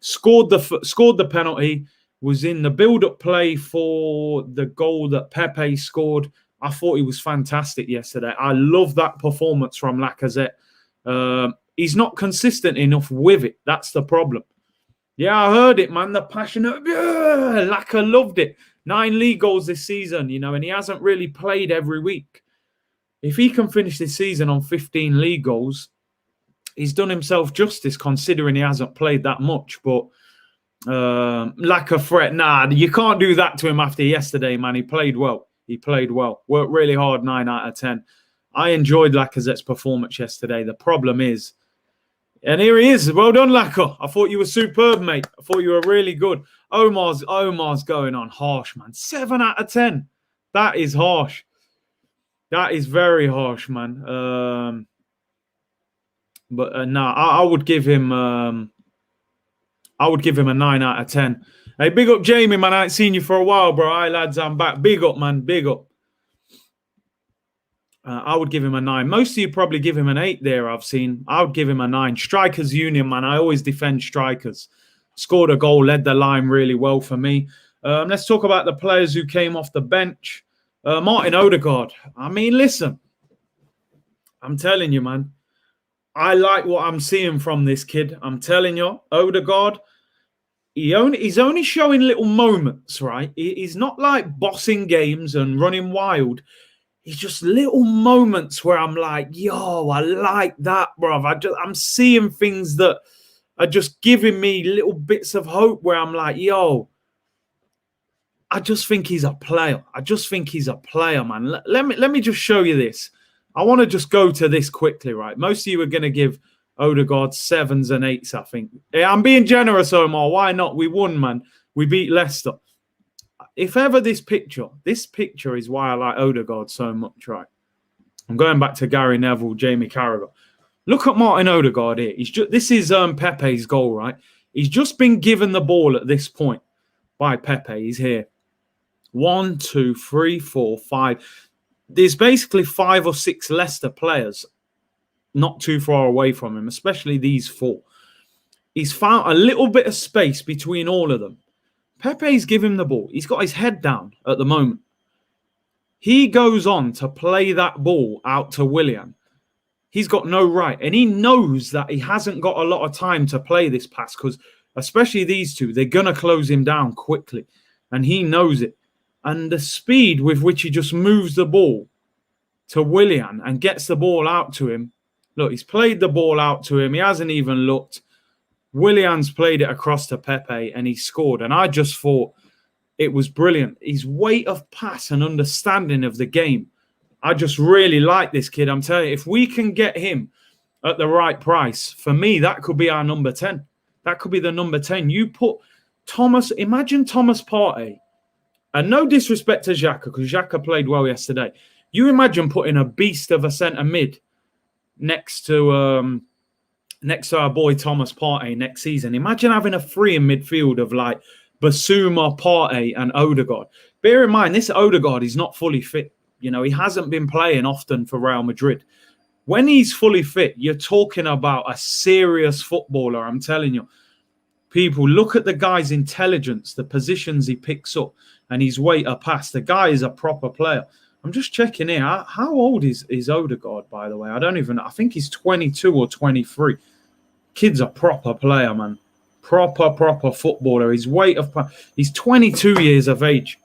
Scored the penalty. Was in the build-up play for the goal that Pepe scored. I thought he was fantastic yesterday. I love that performance from Lacazette. He's not consistent enough with it. That's the problem. Yeah, I heard it, man. The passionate. Lacazette loved it. 9 league goals this season, you know, and he hasn't really played every week. If he can finish this season on 15 league goals, he's done himself justice considering he hasn't played that much. But lack of threat. Nah, you can't do that to him after yesterday, man. He played well. He played well. Worked really hard, 9 out of 10. I enjoyed Lacazette's performance yesterday. The problem is, and here he is. Well done, Lacazette. I thought you were superb, mate. I thought you were really good. Omar's going on harsh, man. 7 out of 10. That is harsh. That is very harsh, man. I would give him. I would give him a 9 out of 10. Hey, big up, Jamie, man. I ain't seen you for a while, bro. Hi, lads. I'm back. Big up, man. Big up. I would give him a 9. Most of you probably give him an 8 there, I've seen. I would give him a 9. Strikers Union, man. I always defend strikers. Scored a goal, led the line really well for me. Let's talk about the players who came off the bench. Martin Odegaard. I mean, listen. I'm telling you, man. I like what I'm seeing from this kid. I'm telling you, Odegaard. He's only showing little moments, right? He's not like bossing games and running wild. it's just little moments where I'm like, yo, I like that, bruv. I'm seeing things that are just giving me little bits of hope where I'm like, yo, I just think he's a player. I just think he's a player, man. Let me just show you this. I want to just go to this quickly, right? Most of you are going to give Odegaard 7s and 8s, I think. Yeah, I'm being generous, Omar. Why not? We won, man. We beat Leicester. If ever this picture is why I like Odegaard so much, right? I'm going back to Gary Neville, Jamie Carragher. Look at Martin Odegaard here. This is Pepe's goal, right? He's just been given the ball at this point by Pepe. He's here. 1, 2, 3, 4, 5. There's basically 5 or 6 Leicester players not too far away from him, especially these 4. He's found a little bit of space between all of them. Pepe's given him the ball. He's got his head down at the moment. He goes on to play that ball out to Willian. He's got no right. And he knows that he hasn't got a lot of time to play this pass because especially these two, they're going to close him down quickly. And he knows it. And the speed with which he just moves the ball to Willian and gets the ball out to him. Look, he's played the ball out to him. He hasn't even looked. Willian's played it across to Pepe and he scored. And I just thought it was brilliant. His weight of pass and understanding of the game. I just really like this kid. I'm telling you, if we can get him at the right price, for me, that could be our number 10. That could be the number 10. You put Thomas, imagine Thomas Partey. And no disrespect to Xhaka, because Xhaka played well yesterday. You imagine putting a beast of a centre mid next to our boy Thomas Partey next season. Imagine having a 3 in midfield of like Basuma, Partey and Odegaard. Bear in mind, this Odegaard is not fully fit. You know, he hasn't been playing often for Real Madrid. When he's fully fit, you're talking about a serious footballer, I'm telling you. People, look at the guy's intelligence, the positions he picks up, and his weight of pass. The guy is a proper player. I'm just checking here. How old is Odegaard, by the way? I don't even know. I think he's 22 or 23. Kid's a proper player, man. Proper footballer. His weight of pass. He's 22 years of age.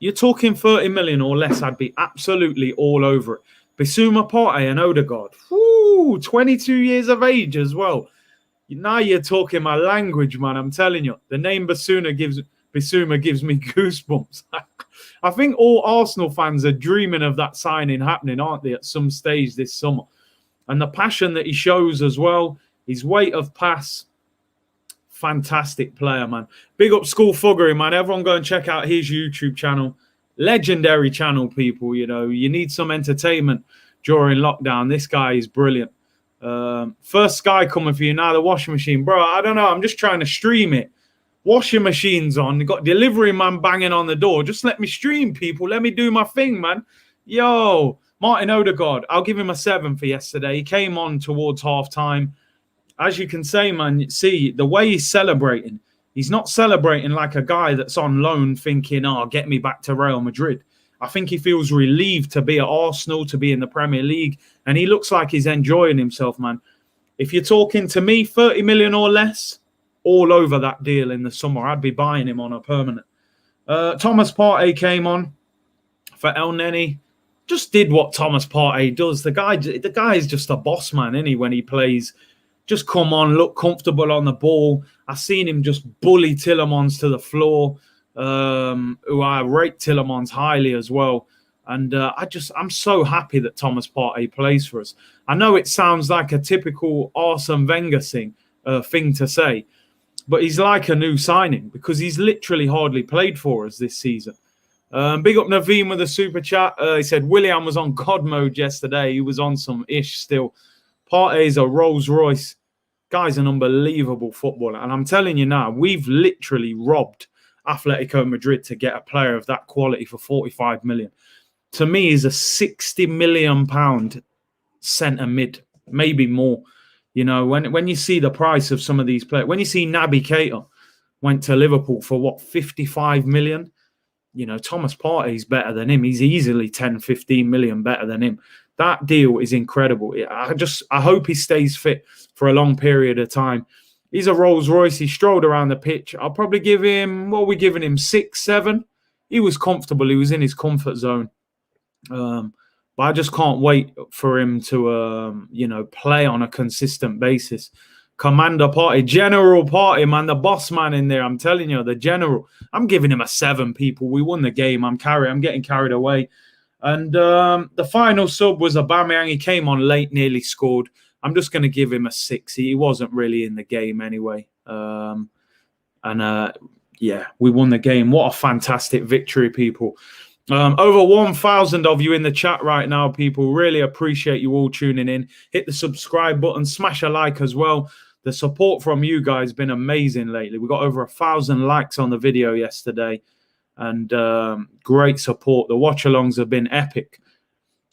You're talking 30 million or less, I'd be absolutely all over it. Basuma, Partey and Odegaard. Woo, 22 years of age as well. Now you're talking my language, man. I'm telling you. The name Basuma gives me goosebumps. I think all Arsenal fans are dreaming of that signing happening, aren't they, at some stage this summer? And the passion that he shows as well, his weight of pass, fantastic player, man. Big up School Fuggery, man. Everyone go and check out his YouTube channel. Legendary channel, people. You know, you need some entertainment during lockdown. This guy is brilliant. First guy coming for you now, the washing machine. Bro, I don't know. I'm just trying to stream it. Washing machine's on. You got delivery man banging on the door. Just let me stream, people. Let me do my thing, man. Yo, Martin Odegaard. I'll give him a 7 for yesterday. He came on towards half-time. As you can say, man, see, the way he's celebrating, he's not celebrating like a guy that's on loan thinking, oh, get me back to Real Madrid. I think he feels relieved to be at Arsenal, to be in the Premier League, and he looks like he's enjoying himself, man. If you're talking to me, 30 million or less, all over that deal in the summer. I'd be buying him on a permanent. Thomas Partey came on for El Neni. Just did what Thomas Partey does. The guy is just a boss man, isn't he, when he plays? Just come on, look comfortable on the ball. I've seen him just bully Tielemans to the floor, who I rate Tielemans highly as well. And I'm so happy that Thomas Partey plays for us. I know it sounds like a typical Arsene Wenger thing to say, but he's like a new signing because he's literally hardly played for us this season. Big up Naveen with a super chat. He said Willian was on God mode yesterday. He was on some ish still. Partey's a Rolls Royce. Guy's an unbelievable footballer. And I'm telling you now, we've literally robbed Atletico Madrid to get a player of that quality for 45 million. To me, he's a 60 million pound centre mid, maybe more. You know, when you see the price of some of these players, when you see Naby Keita went to Liverpool for what, 55 million? You know, Thomas Partey's better than him. He's easily 10, 15 million better than him. That deal is incredible. I hope he stays fit for a long period of time. He's a Rolls Royce. He strolled around the pitch. I'll probably give him, what are we giving him, 6, 7? He was comfortable. He was in his comfort zone. But I just can't wait for him to, play on a consistent basis. Commander Party, General Party, man, the boss man in there. I'm telling you, the general. I'm giving him a 7, people. We won the game. I'm getting carried away. And the final sub was Aubameyang. He came on late, nearly scored. I'm just going to give him a 6. He wasn't really in the game anyway. We won the game. What a fantastic victory, people. Over 1,000 of you in the chat right now, people. Really appreciate you all tuning in. Hit the subscribe button, smash a like as well. The support from you guys has been amazing lately. We got over 1,000 likes on the video yesterday, and great support. The watch-alongs have been epic.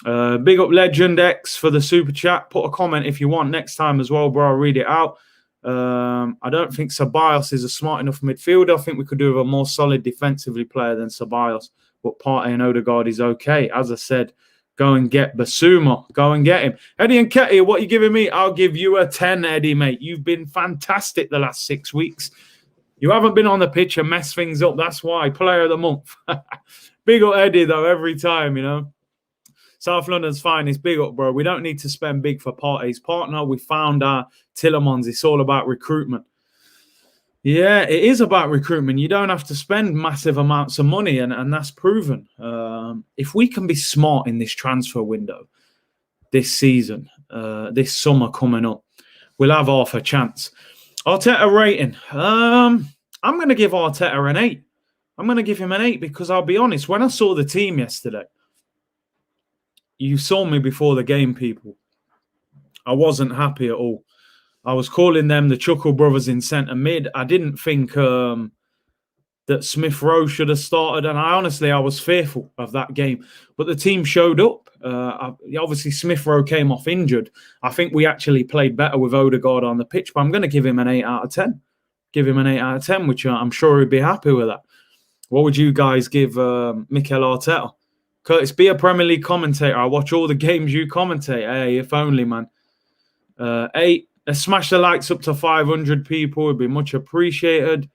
Big up Legend X for the super chat. Put a comment if you want next time as well, bro. I'll read it out. I don't think Ceballos is a smart enough midfielder. I think we could do with a more solid defensively player than Ceballos. But Partey and Odegaard is okay. As I said, go and get Basuma. Go and get him. Eddie and Ketty, what are you giving me? I'll give you a 10, Eddie, mate. You've been fantastic the last 6 weeks. You haven't been on the pitch and messed things up. That's why. Player of the month. Big up Eddie, though, every time, you know. South London's finest. Big up, bro. We don't need to spend big for Partey's partner. We found our Tillemans. It's all about recruitment. Yeah, it is about recruitment. You don't have to spend massive amounts of money, and that's proven. If we can be smart in this transfer window this season, this summer coming up, we'll have half a chance. Arteta rating. I'm going to give Arteta an 8. I'm going to give him an 8 because I'll be honest, when I saw the team yesterday, you saw me before the game, people. I wasn't happy at all. I was calling them the Chuckle Brothers in centre mid. I didn't think that Smith Rowe should have started, and I was fearful of that game. But the team showed up. Obviously, Smith Rowe came off injured. I think we actually played better with Odegaard on the pitch, but I'm going to give him an 8 out of 10. Give him an 8 out of 10, which I'm sure he'd be happy with that. What would you guys give Mikel Arteta? Curtis, be a Premier League commentator. I watch all the games you commentate. Hey, if only, man. 8. Let's smash the likes up to 500 people. It'd be much appreciated.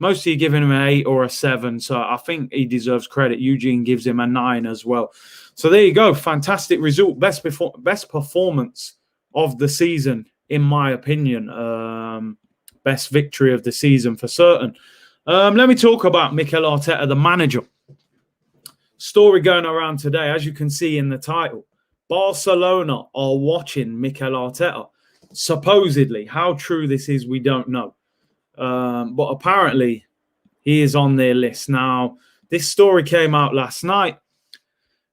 Most of you giving him an 8 or a 7. So I think he deserves credit. Eugene gives him a 9 as well. So there you go. Fantastic result. Best performance of the season, in my opinion. Best victory of the season for certain. Let me talk about Mikel Arteta, the manager. Story going around today, as you can see in the title. Barcelona are watching Mikel Arteta. Supposedly, how true this is, we don't know. But apparently, he is on their list. Now, this story came out last night.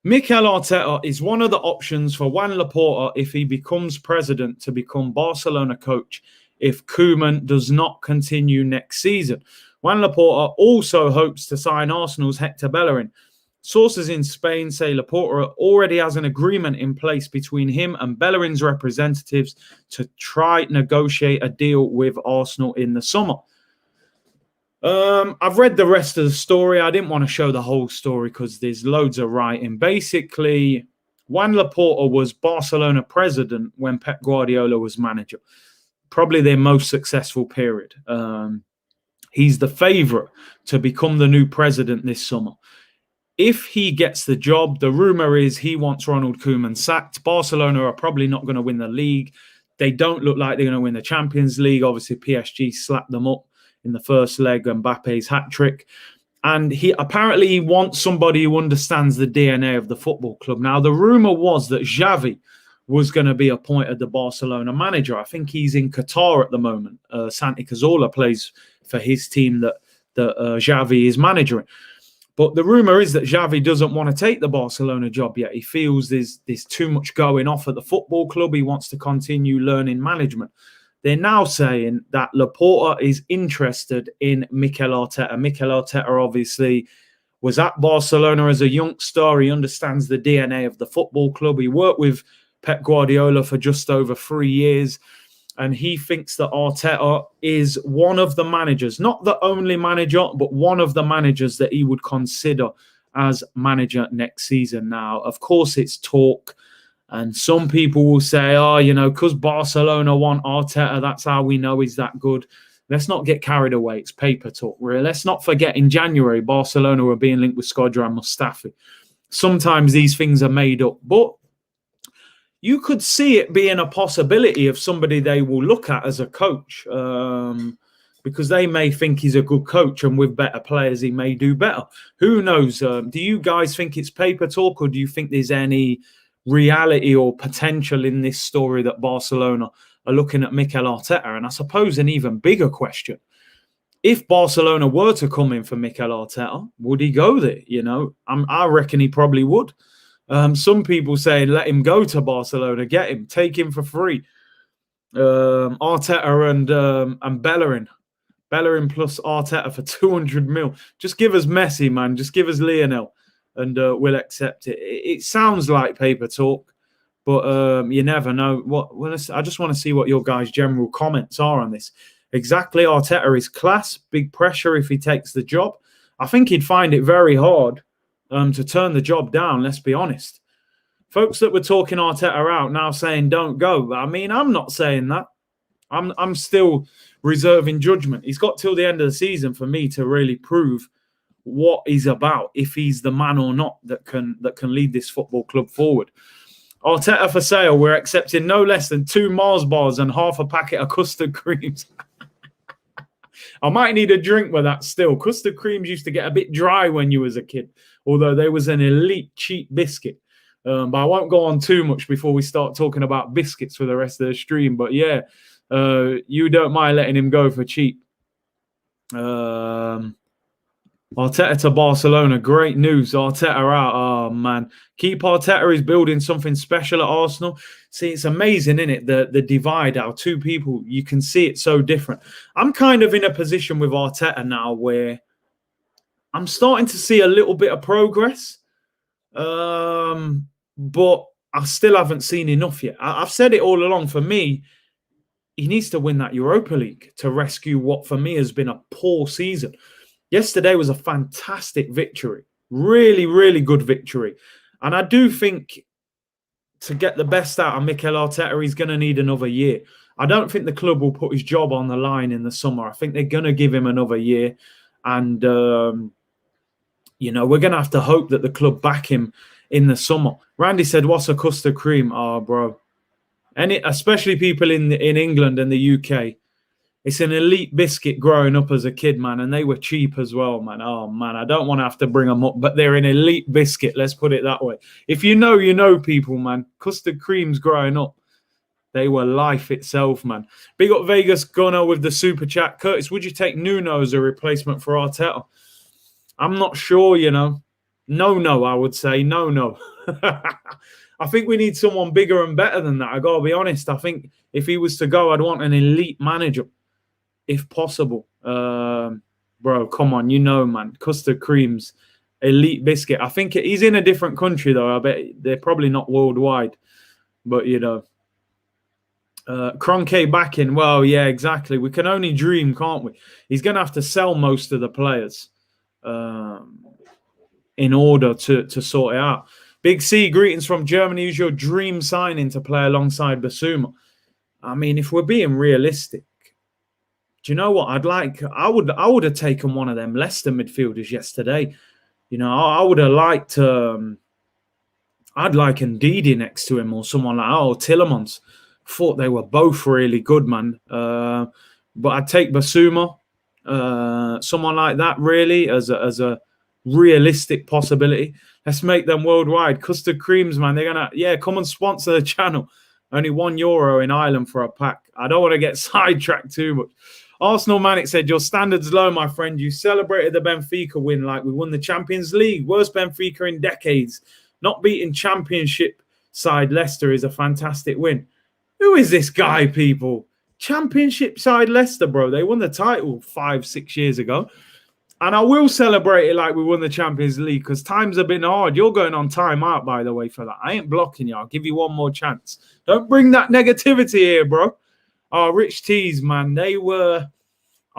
Mikel Arteta is one of the options for Juan Laporta if he becomes president to become Barcelona coach if Koeman does not continue next season. Juan Laporta also hopes to sign Arsenal's Hector Bellerin. Sources in Spain say Laporta already has an agreement in place between him and Bellerin's representatives to try negotiate a deal with Arsenal in the summer. I've read the rest of the story. I didn't want to show the whole story because there's loads of writing. Basically, Juan Laporta was Barcelona president when Pep Guardiola was manager. Probably their most successful period. He's the favourite to become the new president this summer. If he gets the job, the rumour is he wants Ronald Koeman sacked. Barcelona are probably not going to win the league. They don't look like they're going to win the Champions League. Obviously, PSG slapped them up in the first leg, Mbappe's hat-trick. And he wants somebody who understands the DNA of the football club. Now, the rumour was that Xavi was going to be appointed the Barcelona manager. I think he's in Qatar at the moment. Santi Cazorla plays for his team that Xavi is managing. But the rumour is that Xavi doesn't want to take the Barcelona job yet. He feels there's too much going off at the football club. He wants to continue learning management. They're now saying that Laporta is interested in Mikel Arteta. Mikel Arteta obviously was at Barcelona as a youngster. He understands the DNA of the football club. He worked with Pep Guardiola for just over 3 years. And he thinks that Arteta is one of the managers, not the only manager, but one of the managers that he would consider as manager next season. Now, of course, it's talk. And some people will say, because Barcelona want Arteta, that's how we know he's that good. Let's not get carried away. It's paper talk, really. Let's not forget in January, Barcelona were being linked with Skodra and Mustafi. sometimes these things are made up. But you could see it being a possibility of somebody they will look at as a coach, because they may think he's a good coach, and with better players, he may do better. Who knows? Do you guys think it's paper talk, or do you think there's any reality or potential in this story that Barcelona are looking at Mikel Arteta? And I suppose an even bigger question, if Barcelona were to come in for Mikel Arteta, would he go there? You know, I reckon he probably would. Some people saying let him go to Barcelona, get him, take him for free. Arteta and Bellerin plus Arteta for 200 mil. Just give us Messi, man. Just give us Lionel, and we'll accept it. It sounds like paper talk, but you never know. I just want to see what your guys' general comments are on this. Exactly, Arteta is class. Big pressure if he takes the job. I think he'd find it very hard to turn the job down, let's be honest. Folks that were talking Arteta out now saying don't go. I mean, I'm not saying that. I'm still reserving judgment. He's got till the end of the season for me to really prove what he's about, if he's the man or not that can lead this football club forward. Arteta for sale. We're accepting no less than 2 Mars bars and half a packet of custard creams. I might need a drink with that still. Custard creams used to get a bit dry when you was a kid, although they was an elite cheap biscuit. But I won't go on too much before we start talking about biscuits for the rest of the stream. But yeah, you don't mind letting him go for cheap. Arteta to Barcelona. Great news. Arteta out. Oh, man. Keep Arteta is building something special at Arsenal. See, it's amazing, isn't it? The divide, how two people, you can see it so different. I'm kind of in a position with Arteta now where I'm starting to see a little bit of progress. But I still haven't seen enough yet. I've said it all along. For me, he needs to win that Europa League to rescue what for me has been a poor season. Yesterday was a fantastic victory. Really, really good victory. And I do think to get the best out of Mikel Arteta, he's going to need another year. I don't think the club will put his job on the line in the summer. I think they're going to give him another year. And, you know, we're going to have to hope that the club back him in the summer. Randy said, what's a custard cream? Oh, bro. Especially people in England and the UK. It's an elite biscuit growing up as a kid, man. And they were cheap as well, man. Oh, man, I don't want to have to bring them up, but they're an elite biscuit. Let's put it that way. If you know, people, man. Custard creams growing up, they were life itself, man. Big up Vegas Gunner with the super chat. Curtis, would you take Nuno as a replacement for Arteta? I'm not sure, you know. No, I would say no. I think we need someone bigger and better than that. I got to be honest. I think if he was to go, I'd want an elite manager, if possible. Bro, come on, you know, man. Custard creams, elite biscuit. I think he's in a different country, though. I bet they're probably not worldwide. But, you know. Kroenke back in. Well, yeah, exactly. We can only dream, can't we? He's going to have to sell most of the players in order to sort it out. Big C, greetings from Germany. Who's your dream signing to play alongside Basuma? I mean, if we're being realistic, do you know what I would have taken one of them Leicester midfielders yesterday. You know, I would have liked I'd like Ndidi next to him, or someone like Tillemans. Thought they were both really good, man. But I'd take Basuma, someone like that, really, as a realistic possibility. Let's make them worldwide. Custard creams, man. They're gonna, come and sponsor the channel. Only €1 in Ireland for a pack. I don't want to get sidetracked too much. Arsenal Manic said, your standards low, my friend. You celebrated the Benfica win like we won the Champions League. Worst Benfica in decades. Not beating Championship side Leicester is a fantastic win. Who is this guy, people? Championship side Leicester, bro. They won the title 5-6 years ago. And I will celebrate it like we won the Champions League because times have been hard. You're going on time out, by the way, for that. I ain't blocking you. I'll give you one more chance. Don't bring that negativity here, bro. Oh, Rich Tees, man. I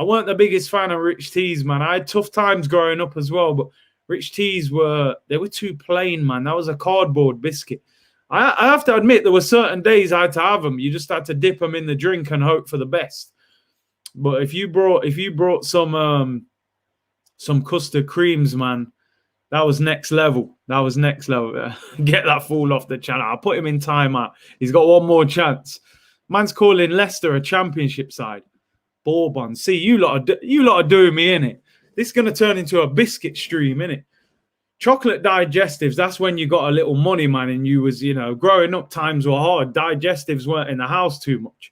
weren't the biggest fan of Rich Tees, man. I had tough times growing up as well, but Rich Tees were too plain, man. That was a cardboard biscuit. I have to admit, there were certain days I had to have them. You just had to dip them in the drink and hope for the best. But if you brought some custard creams, man, That was next level. That was next level. Get that fool off the channel. I'll put him in timeout. He's got one more chance. Man's calling Leicester a championship side. Bourbon. See, you lot are doing me, innit? This is going to turn into a biscuit stream, innit? Chocolate digestives, that's when you got a little money, man, and you was, growing up, times were hard. Digestives weren't in the house too much.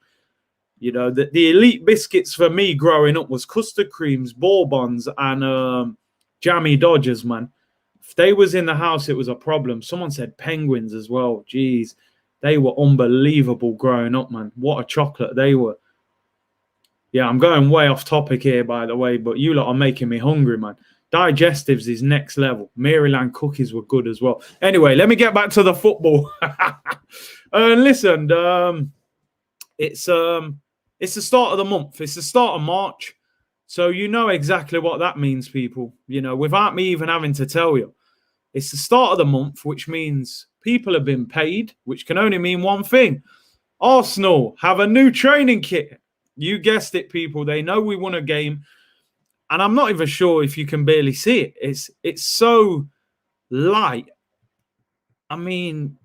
The elite biscuits for me growing up was custard creams, Bourbons, and jammy Dodgers, man. If they was in the house, it was a problem. Someone said penguins as well. Jeez, they were unbelievable growing up, man. What a chocolate they were. Yeah, I'm going way off topic here, by the way, but you lot are making me hungry, man. Digestives is next level. Maryland cookies were good as well. Anyway, let me get back to the football. Listen, it's the start of the month. It's the start of March. So you know exactly what that means, people. Without me even having to tell you. It's the start of the month, which means people have been paid, which can only mean one thing. Arsenal have a new training kit. You guessed it, people. They know we won a game. And I'm not even sure if you can barely see it. It's so light. I mean,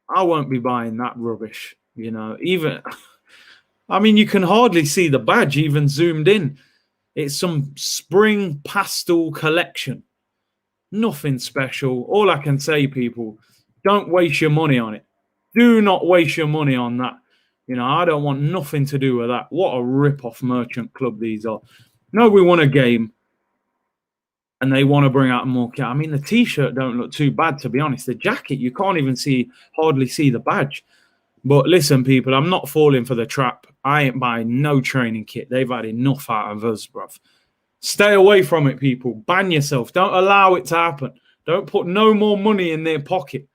I won't be buying that rubbish, even... I mean, you can hardly see the badge even zoomed in. It's some spring pastel collection. Nothing special. All I can say, people, don't waste your money on it. Do not waste your money on that. I don't want nothing to do with that. What a rip-off merchant club these are. No, we won a game, and they want to bring out more. I mean, the T-shirt don't look too bad, to be honest. The jacket, you can't even hardly see the badge. But listen, people, I'm not falling for the trap. I ain't buying no training kit. They've had enough out of us, bruv. Stay away from it, people. Ban yourself. Don't allow it to happen. Don't put no more money in their pocket.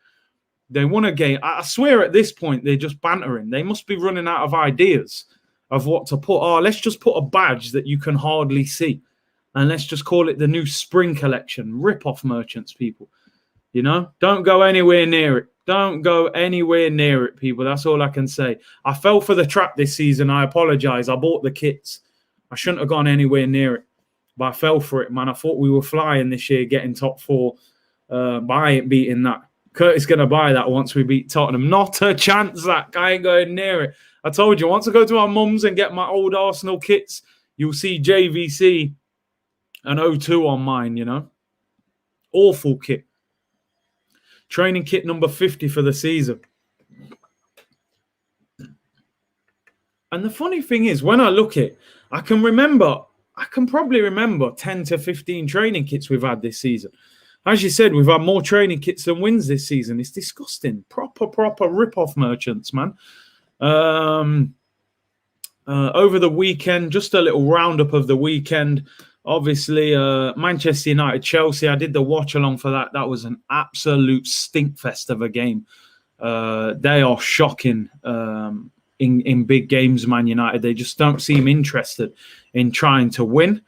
They won a game. I swear at this point, they're just bantering. They must be running out of ideas of what to put. Oh, let's just put a badge that you can hardly see. And let's just call it the new spring collection. Rip-off merchants, people. Don't go anywhere near it. Don't go anywhere near it, people. That's all I can say. I fell for the trap this season. I apologize. I bought the kits. I shouldn't have gone anywhere near it. But I fell for it, man. I thought we were flying this year, getting top 4. But I ain't beating that. Curtis going to buy that once we beat Tottenham. Not a chance, that guy ain't going near it. I told you, once I go to my mum's and get my old Arsenal kits, you'll see JVC and O2 on mine, Awful kit. Training kit number 50 for the season. And the funny thing is, when I look at it, I can probably remember 10 to 15 training kits we've had this season. As you said, we've had more training kits than wins this season. It's disgusting. Proper rip-off merchants, man. Over the weekend, just a little roundup of the weekend. Obviously, Manchester United, Chelsea, I did the watch-along for that. That was an absolute stinkfest of a game. They are shocking in big games, Man United. They just don't seem interested in trying to win.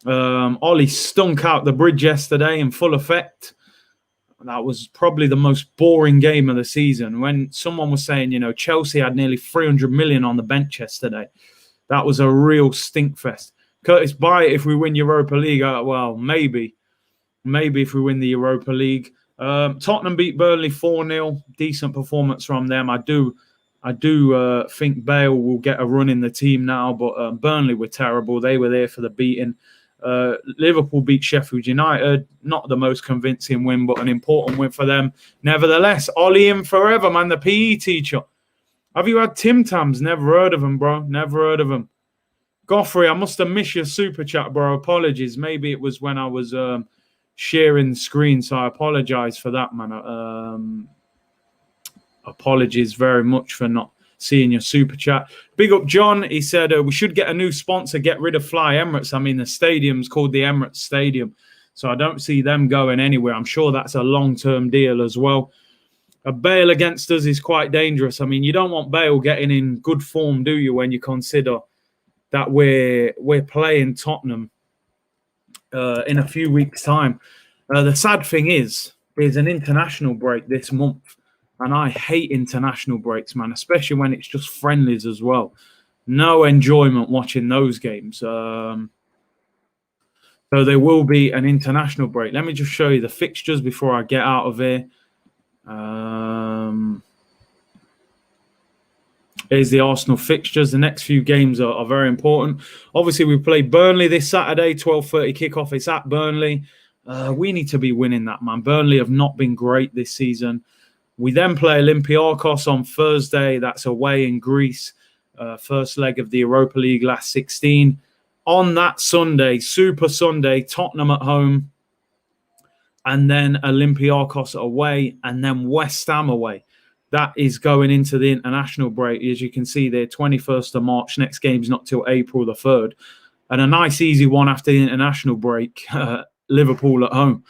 Ollie stunk out the bridge yesterday in full effect. That was probably the most boring game of the season. When someone was saying, Chelsea had nearly 300 million on the bench yesterday. That was a real stinkfest. Curtis, buy it if we win Europa League. Well, maybe if we win the Europa League. Tottenham beat Burnley 4-0. Decent performance from them. I do think Bale will get a run in the team now, but Burnley were terrible. They were there for the beating. Liverpool beat Sheffield United. Not the most convincing win, but an important win for them. Nevertheless, Ollie in forever, man, the PE teacher. Have you had Tim Tams? Never heard of him, bro. Never heard of him. Goffrey, I must have missed your super chat, bro. Apologies. Maybe it was when I was sharing the screen, so I apologize for that, man. Apologies very much for not seeing your super chat. Big up John. He said, we should get a new sponsor, get rid of Fly Emirates. I mean, the stadium's called the Emirates Stadium, so I don't see them going anywhere. I'm sure that's a long-term deal as well. A Bale against us is quite dangerous. I mean, you don't want Bale getting in good form, do you, when you consider that we're playing Tottenham in a few weeks' time. The sad thing is, there's an international break this month. And I hate international breaks, man, especially when it's just friendlies as well. No enjoyment watching those games. So there will be an international break. Let me just show you the fixtures before I get out of here. Here's the Arsenal fixtures. The next few games are very important. Obviously, we play Burnley this Saturday, 12:30 kickoff. It's at Burnley. We need to be winning that, man. Burnley have not been great this season. We then play Olympiacos on Thursday. That's away in Greece. First leg of the Europa League last 16. On that Sunday, Super Sunday, Tottenham at home. And then Olympiacos away. And then West Ham away. That is going into the international break. As you can see there, 21st of March. Next game's not till April the 3rd. And a nice, easy one after the international break. Liverpool at home.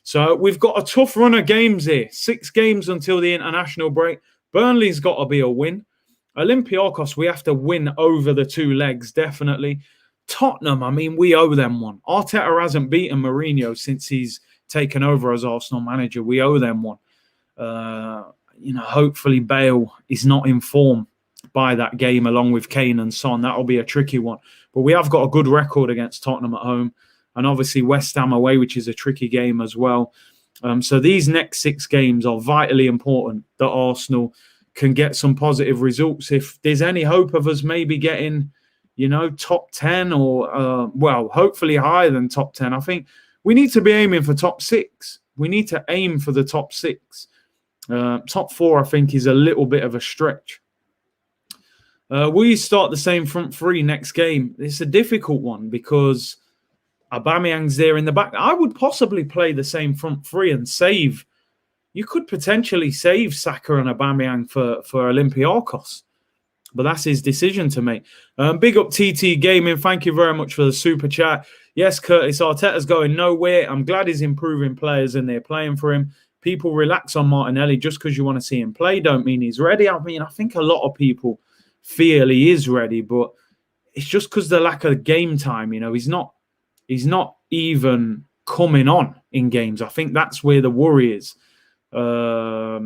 So we've got a tough run of games here. 6 games until the international break. Burnley's got to be a win. Olympiacos, we have to win over the 2 legs, definitely. Tottenham, I mean, we owe them one. Arteta hasn't beaten Mourinho since he's taken over as Arsenal manager. We owe them one. Hopefully Bale is not in form by that game along with Keane and Son. That'll be a tricky one. But we have got a good record against Tottenham at home. And obviously West Ham away, which is a tricky game as well. So these next 6 games are vitally important that Arsenal can get some positive results. If there's any hope of us maybe getting, top 10 or, hopefully higher than top 10, I think we need to be aiming for top 6. We need to aim for the top 6. Top 4, I think, is a little bit of a stretch. Will you start the same front 3 next game? It's a difficult one because Aubameyang's there in the back. I would possibly play the same front 3 and save. You could potentially save Saka and Aubameyang for Olympiacos. But that's his decision to make. Big up TT Gaming. Thank you very much for the super chat. Yes, Curtis, Arteta's going nowhere. I'm glad he's improving players and they're playing for him. People relax on Martinelli just because you want to see him play. Don't mean he's ready. I mean, I think a lot of people feel he is ready, but it's just because the lack of game time. He's not even coming on in games. I think that's where the worry is for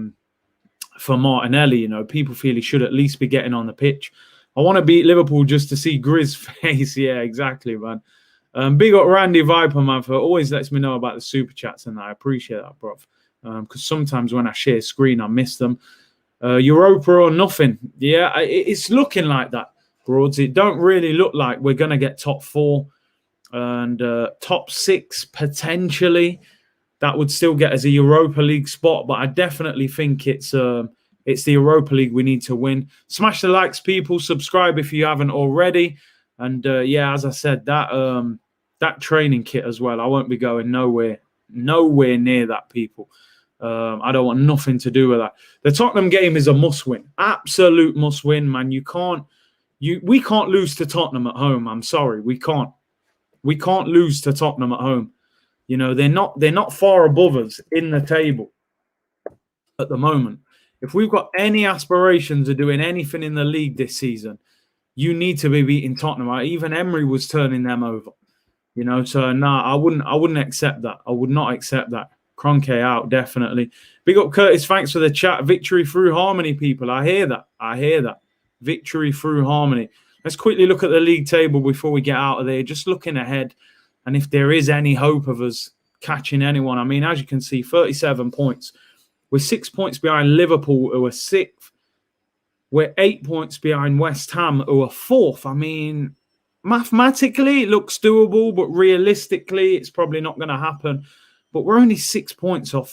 Martinelli. People feel he should at least be getting on the pitch. I want to beat Liverpool just to see Grizz face. Yeah, exactly, man. Big up Randy Viper, man, for always lets me know about the super chats, and I appreciate that, bro. Because sometimes when I share screen, I miss them. Europa or nothing. Yeah, it's looking like that, Broads. It don't really look like we're going to get top 4 and top 6 potentially. That would still get us a Europa League spot, but I definitely think it's the Europa League we need to win. Smash the likes, people. Subscribe if you haven't already. And as I said, that training kit as well. I won't be going nowhere near that, people. I don't want nothing to do with that. The Tottenham game is a must-win, absolute must-win, man. We can't lose to Tottenham at home. I'm sorry, we can't lose to Tottenham at home. They're not far above us in the table at the moment. If we've got any aspirations of doing anything in the league this season, you need to be beating Tottenham. Even Emery was turning them over. So I wouldn't accept that. I would not accept that. Kroenke out, definitely. Big up Curtis, thanks for the chat. Victory through harmony, people. I hear that. Victory through harmony. Let's quickly look at the league table before we get out of there. Just looking ahead, and if there is any hope of us catching anyone. I mean, as you can see, 37 points. We're 6 points behind Liverpool, who are 6th. We're 8 points behind West Ham, who are 4th. I mean, mathematically, it looks doable, but realistically, it's probably not going to happen. But we're only 6 points off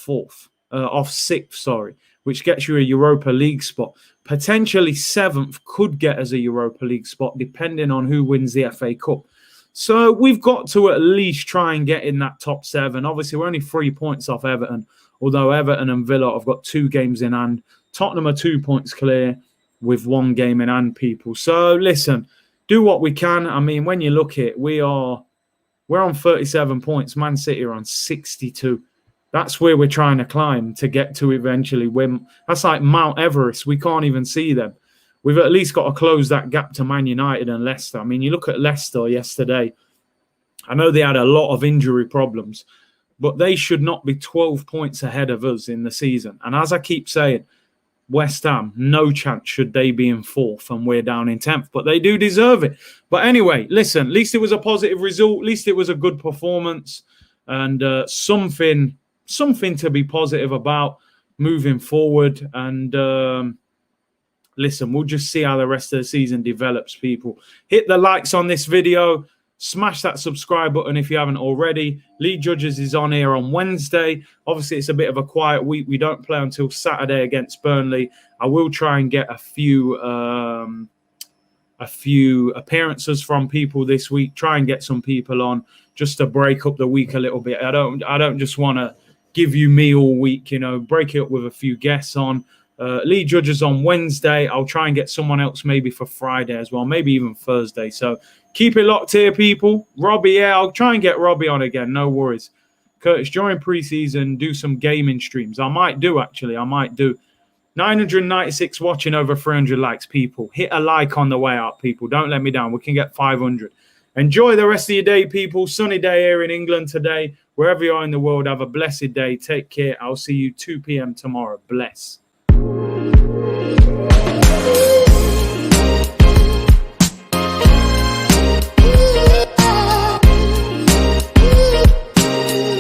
6th, which gets you a Europa League spot. Potentially 7th could get us a Europa League spot, depending on who wins the FA Cup. So we've got to at least try and get in that top 7. Obviously, we're only 3 points off Everton, although Everton and Villa have got 2 games in hand. Tottenham are 2 points clear with 1 game in hand, people. So listen, do what we can. I mean, when you look at it, we're on 37 points. Man City are on 62. That's where we're trying to climb to get to eventually win. That's like Mount Everest. We can't even see them. We've at least got to close that gap to Man United and Leicester. I mean, you look at Leicester yesterday. I know they had a lot of injury problems, but they should not be 12 points ahead of us in the season. And as I keep saying, West Ham, no chance should they be in 4th and we're down in 10th, but they do deserve it. But anyway, listen, at least it was a positive result. At least it was a good performance and something to be positive about moving forward. And listen, we'll just see how the rest of the season develops, people. Hit the likes on this video. Smash that subscribe button if you haven't already. League Judges is on here on Wednesday. Obviously, it's a bit of a quiet week. We don't play until Saturday against Burnley. I will try and get a few appearances from people this week. Try and get some people on just to break up the week a little bit. I don't just want to give you me all week. You know, break it up with a few guests on. League Judges on Wednesday. I'll try and get someone else maybe for Friday as well, maybe even Thursday. So keep it locked here, people. Robbie, yeah, I'll try and get Robbie on again. No worries. Curtis, during preseason, do some gaming streams. I might do. 996 watching, over 300 likes, people. Hit a like on the way out, people. Don't let me down. We can get 500. Enjoy the rest of your day, people. Sunny day here in England today. Wherever you are in the world, have a blessed day. Take care. I'll see you 2 p.m. tomorrow. Bless.